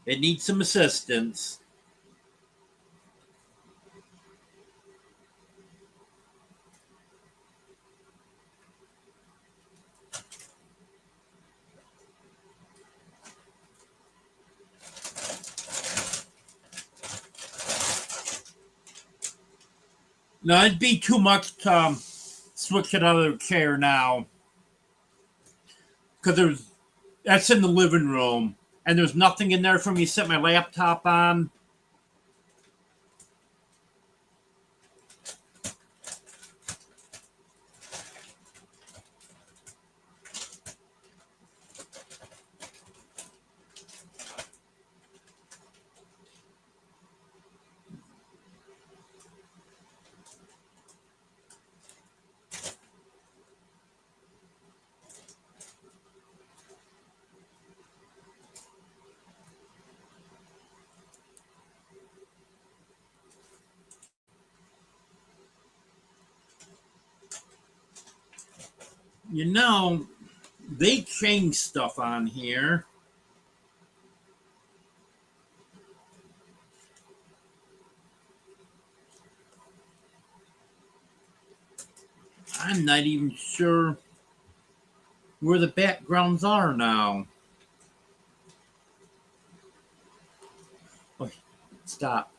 A: it needs some assistance. No, it'd be too much to switch it out of the chair now. Because that's in the living room. And there's nothing in there for me to set my laptop on. You know, they changed stuff on here. I'm not even sure where the backgrounds are now. Oh, stop.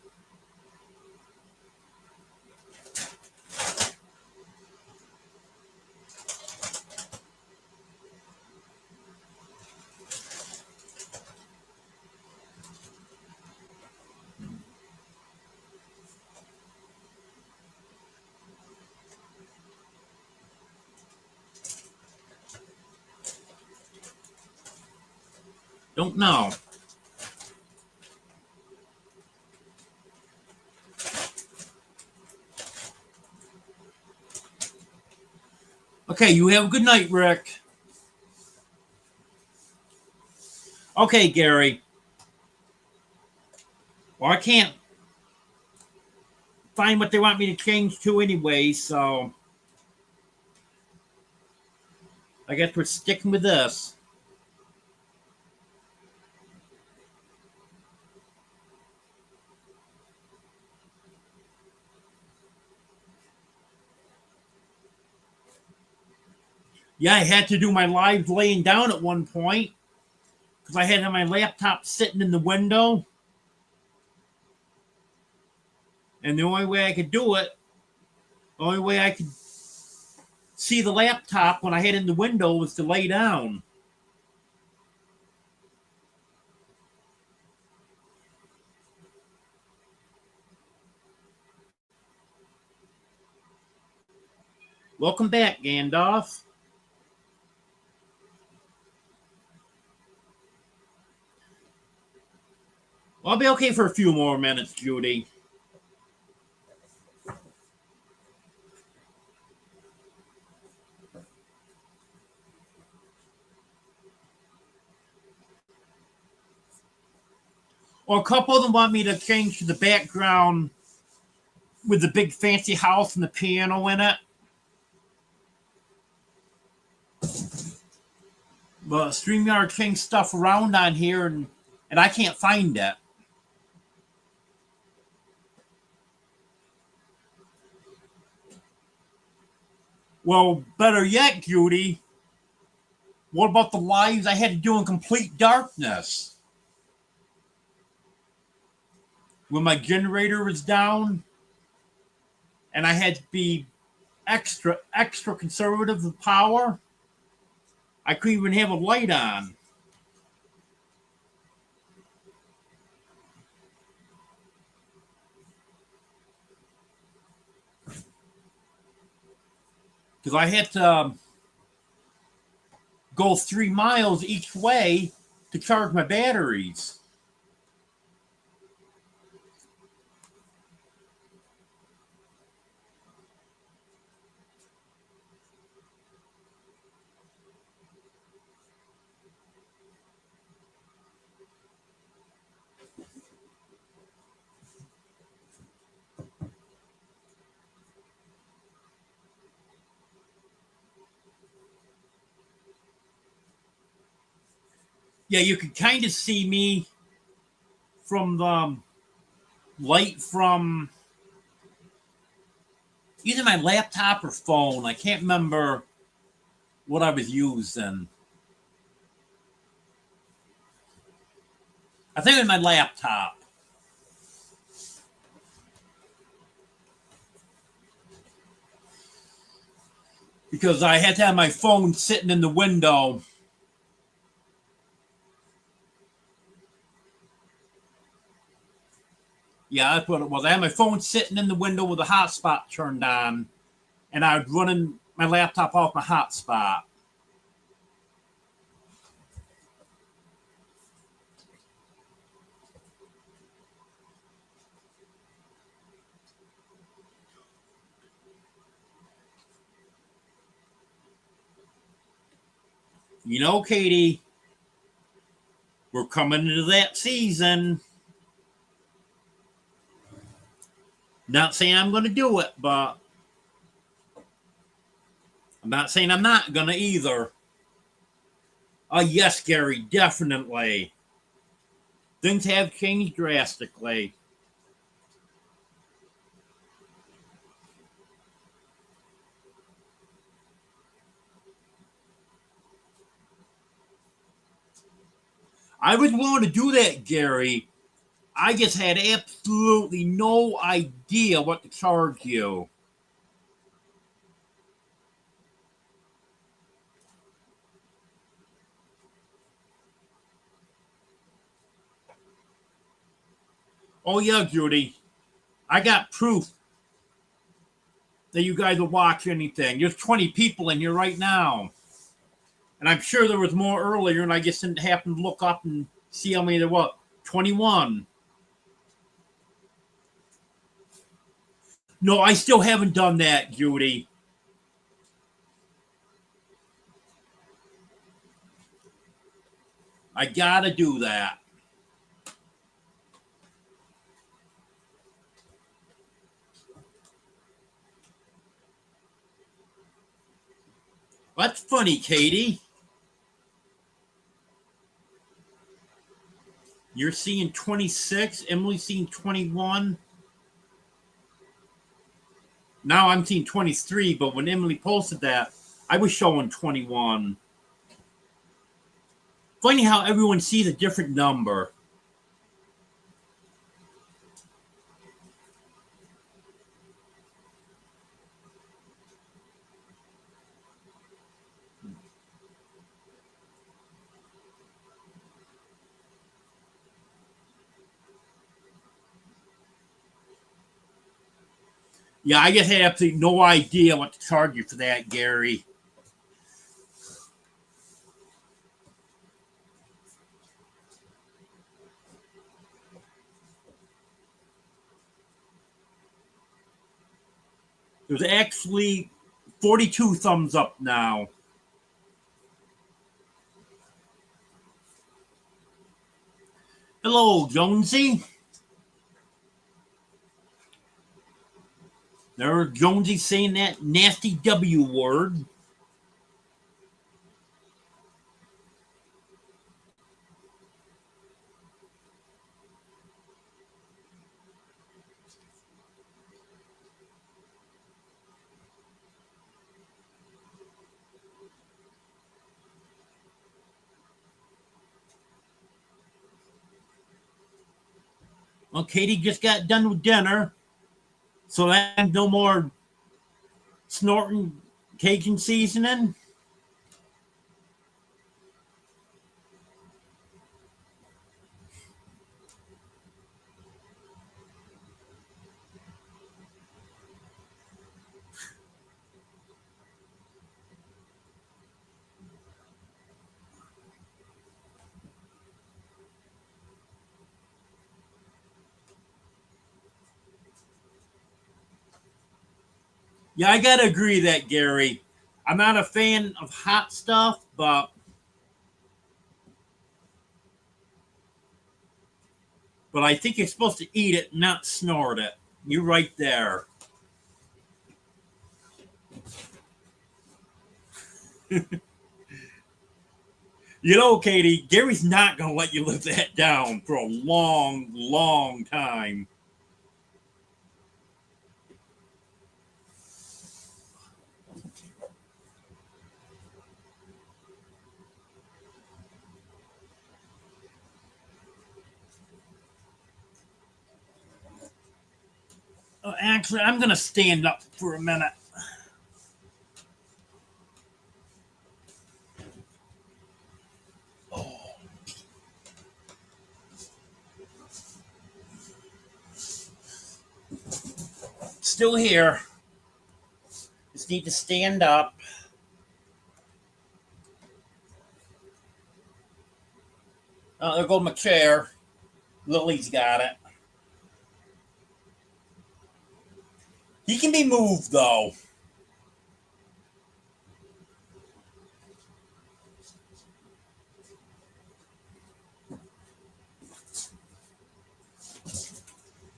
A: Don't know. Okay, you have a good night, Rick. Okay, Gary. Well, I can't find what they want me to change to anyway, so I guess we're sticking with this. Yeah, I had to do my live laying down at one point because I had my laptop sitting in the window. And the only way I could do it, the only way I could see the laptop when I had it in the window was to lay down. Welcome back, Gandalf. I'll be okay for a few more minutes, Judy. Or a couple of them want me to change to the background with the big fancy house and the piano in it. But StreamYard changed stuff around on here and I can't find it. Well, better yet, Judy, what about the lives I had to do in complete darkness? When my generator was down and I had to be extra conservative with power, I couldn't even have a light on. Because I had to go 3 miles each way to charge my batteries. Yeah, you can kind of see me from the light from either my laptop or phone. I can't remember what I was using. I think it was my laptop. Because I had to have my phone sitting in the window. Yeah, that's what it was. I had my phone sitting in the window with the hotspot turned on, and I was running my laptop off my hotspot. You know, Katie, we're coming into that season. Not saying I'm going to do it, but I'm not saying I'm not going to either. Yes, Gary, definitely. Things have changed drastically. I was willing to do that, Gary. I just had absolutely no idea what to charge you. Oh, yeah, Judy. I got proof that you guys will watch anything. There's 20 people in here right now. And I'm sure there was more earlier, and I just didn't happen to look up and see how many there were. 21. No, I still haven't done that, Judy. I gotta do that. That's funny, Katie. You're seeing 26. Emily's seeing 21. Now I'm seeing 23, but when Emily posted that, I was showing 21. Funny how everyone sees a different number. Yeah, I just had absolutely no idea what to charge you for that, Gary. There's actually 42 thumbs up now. Hello, Jonesy. There's Jonesy saying that nasty W word. Well, Katie just got done with dinner, so that's no more snorting Cajun seasoning. Yeah, I gotta agree that, Gary. I'm not a fan of hot stuff, but I think you're supposed to eat it, not snort it. You're right there. You know, Katie, Gary's not gonna let you live that down for a long, long time. Actually, I'm gonna stand up for a minute. Oh, still here. Just need to stand up. Oh, there goes my chair. Lily's got it. He can be moved though.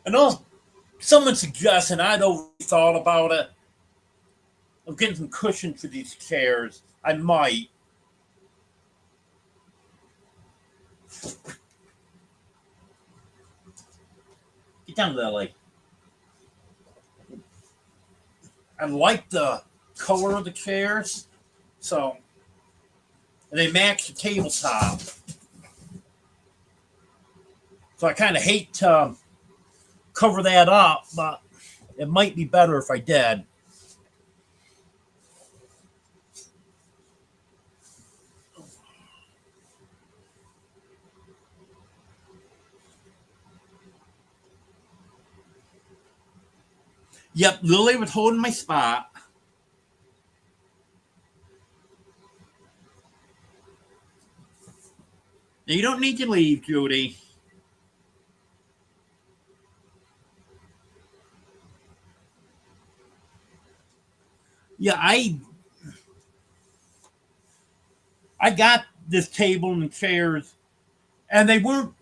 A: I know someone suggested, I'd already thought about it. I'm getting some cushion for these chairs. I might. Get down, Lily. I like the color of the chairs, so and they match the tabletop. So I kind of hate to cover that up, but it might be better if I did. Yep, Lily was holding my spot. Now, you don't need to leave, Judy. Yeah, I got this table and chairs, and they weren't.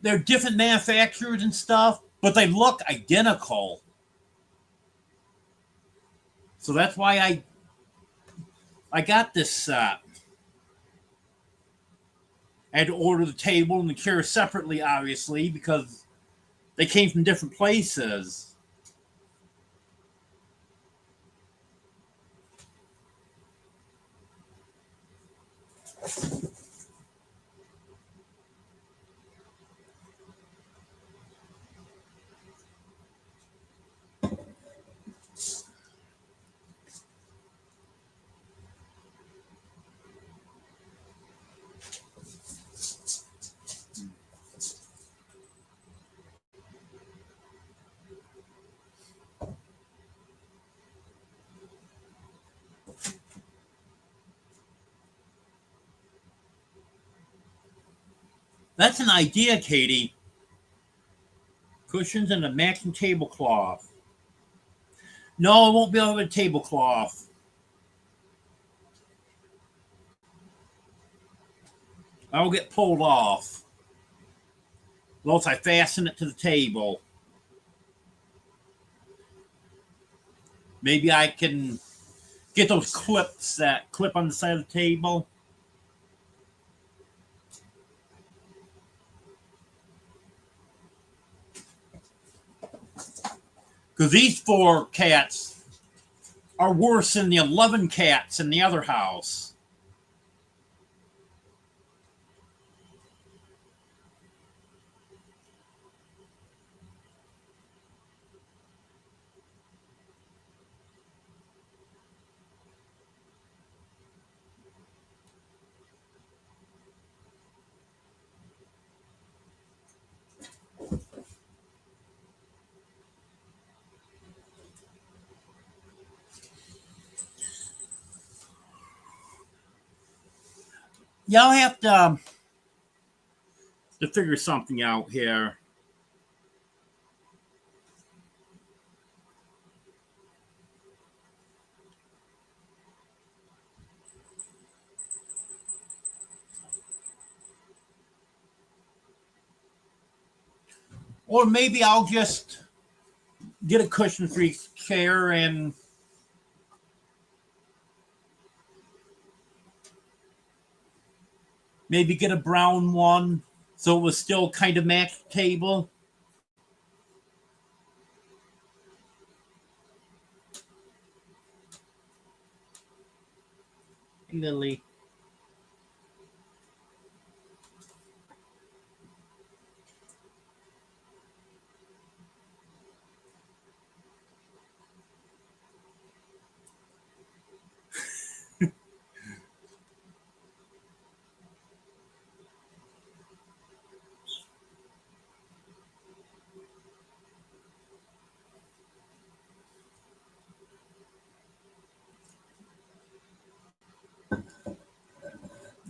A: They're different manufacturers and stuff, but they look identical. So that's why I got this set. I had to order the table and the chair separately, obviously, because they came from different places. That's an idea, Katie. Cushions and a matching tablecloth. No, it won't be over a tablecloth. I'll get pulled off. Unless I fasten it to the table. Maybe I can get those clips that clip on the side of the table. Because these 4 cats are worse than the 11 cats in the other house. Yeah, I'll have to figure something out here. Or maybe I'll just get a cushion-free chair and maybe get a brown one so it was still kind of match the table. Lily.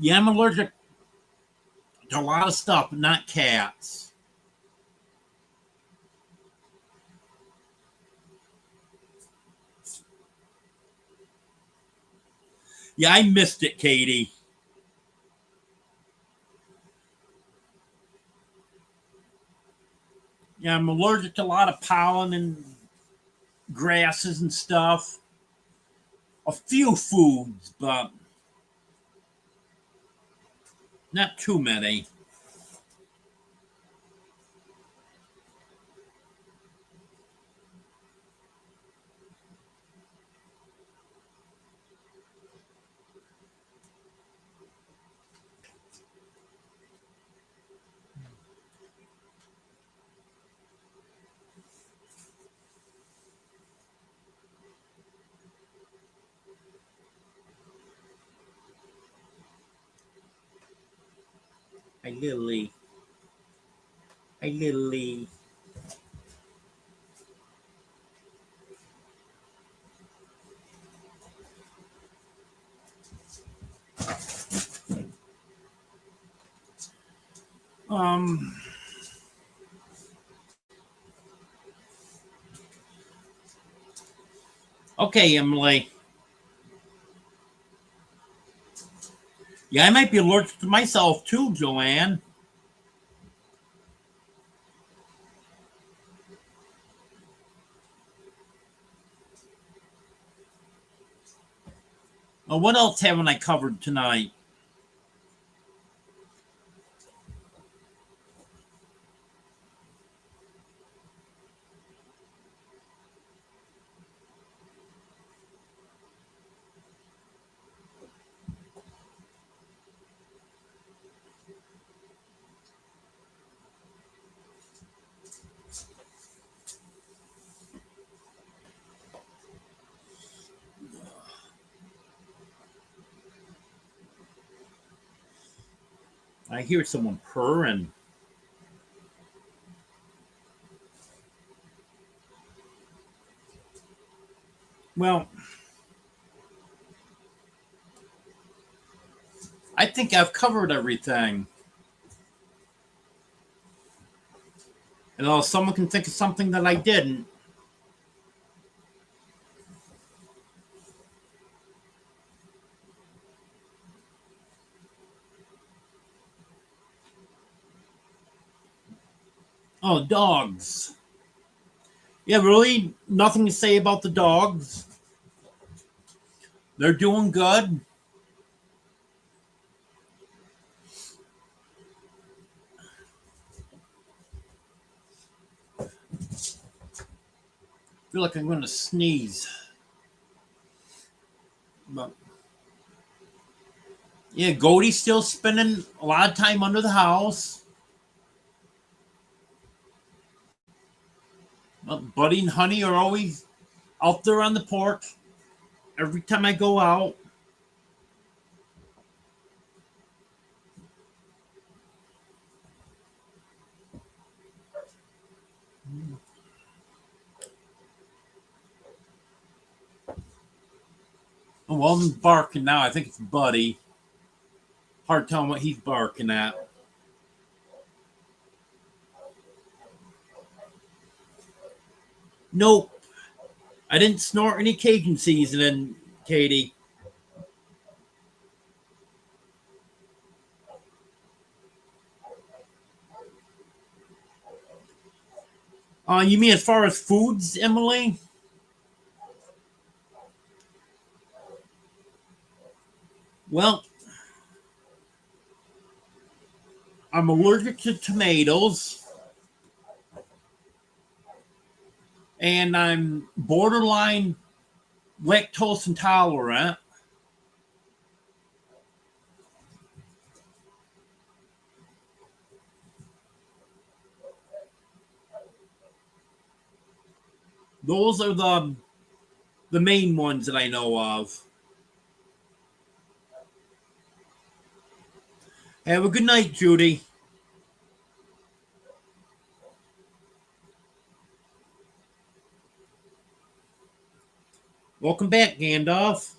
A: Yeah, I'm allergic to a lot of stuff, but not cats. Yeah, I missed it, Katie. Yeah, I'm allergic to a lot of pollen and grasses and stuff. A few foods, but not too many. Hi, Lily. Hi, Lily. Um, okay, Emily. Yeah, I might be allergic to myself too, Joanne. What else haven't I covered tonight? I hear someone purring. Well, I think I've covered everything. And someone can think of something that I didn't. Oh, dogs. Yeah, really nothing to say about the dogs. They're doing good. I feel like I'm going to sneeze. But yeah, Goldie's still spending a lot of time under the house. Buddy and Honey are always out there on the porch every time I go out. Well, I'm barking now. I think it's Buddy. Hard telling what he's barking at. Nope. I didn't snort any Cajun seasoning, Katie. You mean as far as foods, Emily? Well, I'm allergic to tomatoes. And I'm borderline lactose intolerant. Those are the main ones that I know of. Have a good night, Judy. Welcome back, Gandalf.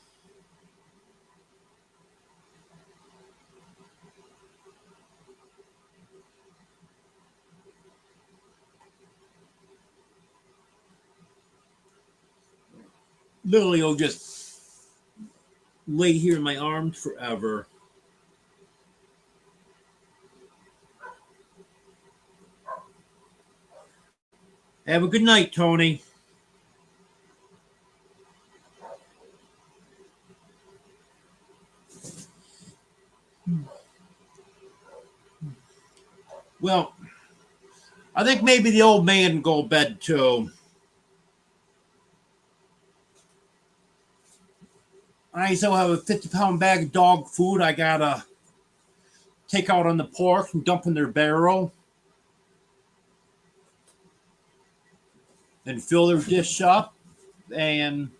A: Literally, I'll just lay here in my arms forever. Have a good night, Tony. Well, I think maybe the old man can go to bed too. I still have a 50-pound bag of dog food I gotta take out on the porch and dump in their barrel. And fill their dish up. And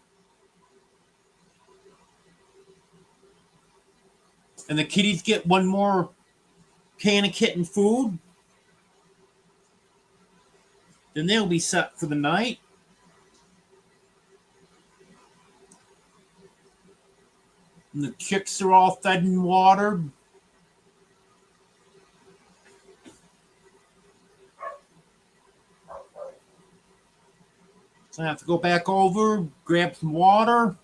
A: the kitties get one more can of kitten food. Then they'll be set for the night. And the chicks are all fed and watered. So I have to go back over, grab some water,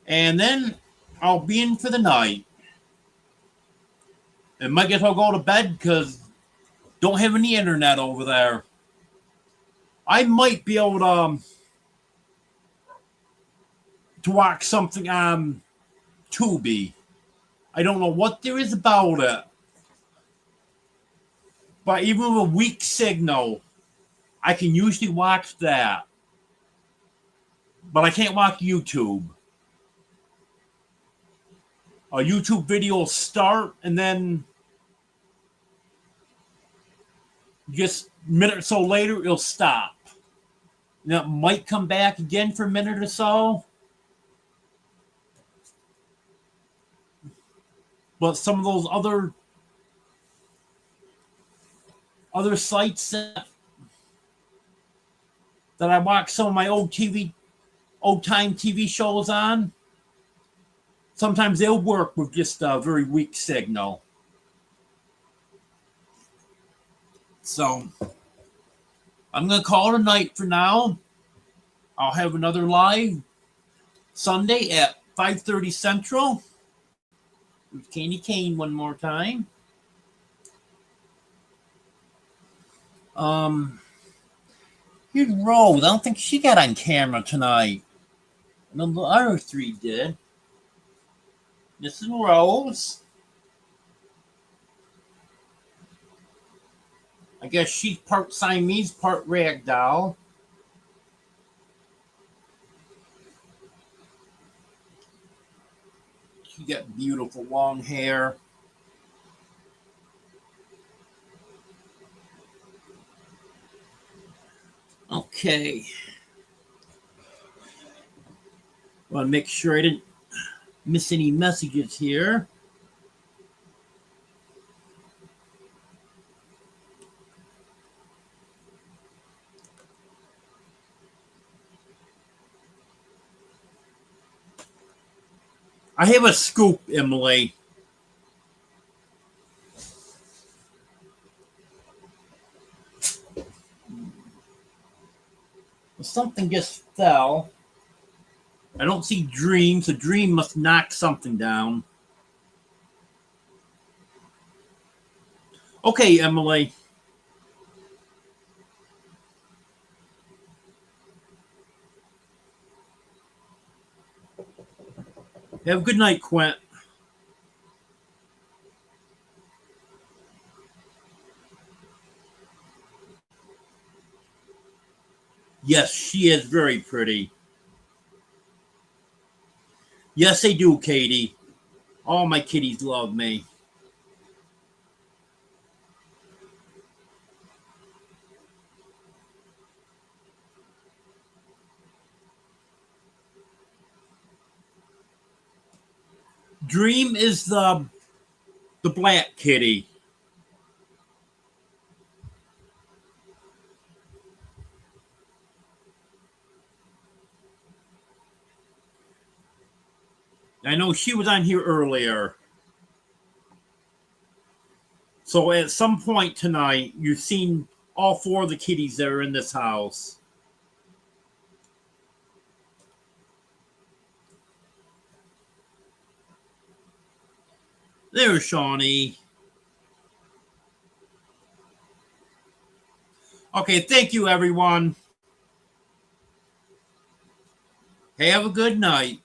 A: and then I'll be in for the night. And might guess I'll go to bed because don't have any internet over there. I might be able to to watch something on Tubi. I don't know what there is about it. But even with a weak signal, I can usually watch that. But I can't watch YouTube. A YouTube video will start and then just a minute or so later, it'll stop. And it might come back again for a minute or so. But some of those other sites that I watch some of my old time TV shows on, sometimes they'll work with just a very weak signal. So I'm going to call it a night for now. I'll have another live Sunday at 5:30 Central with Candy Cane one more time. Here's Rose. I don't think she got on camera tonight. And the other three did. This is Rose. I guess she's part Siamese, part ragdoll. She got beautiful long hair. Okay. Want to make sure I didn't miss any messages here. I have a scoop, Emily. Something just fell. I don't see Dream, so Dream must knock something down. Okay, Emily. Have a good night, Quint. Yes, she is very pretty. Yes, they do, Katie. All my kitties love me. Dream is the black kitty. I know she was on here earlier. So at some point tonight, you've seen all four of the kitties that are in this house. There's Shawnee. Okay, thank you, everyone. Have a good night.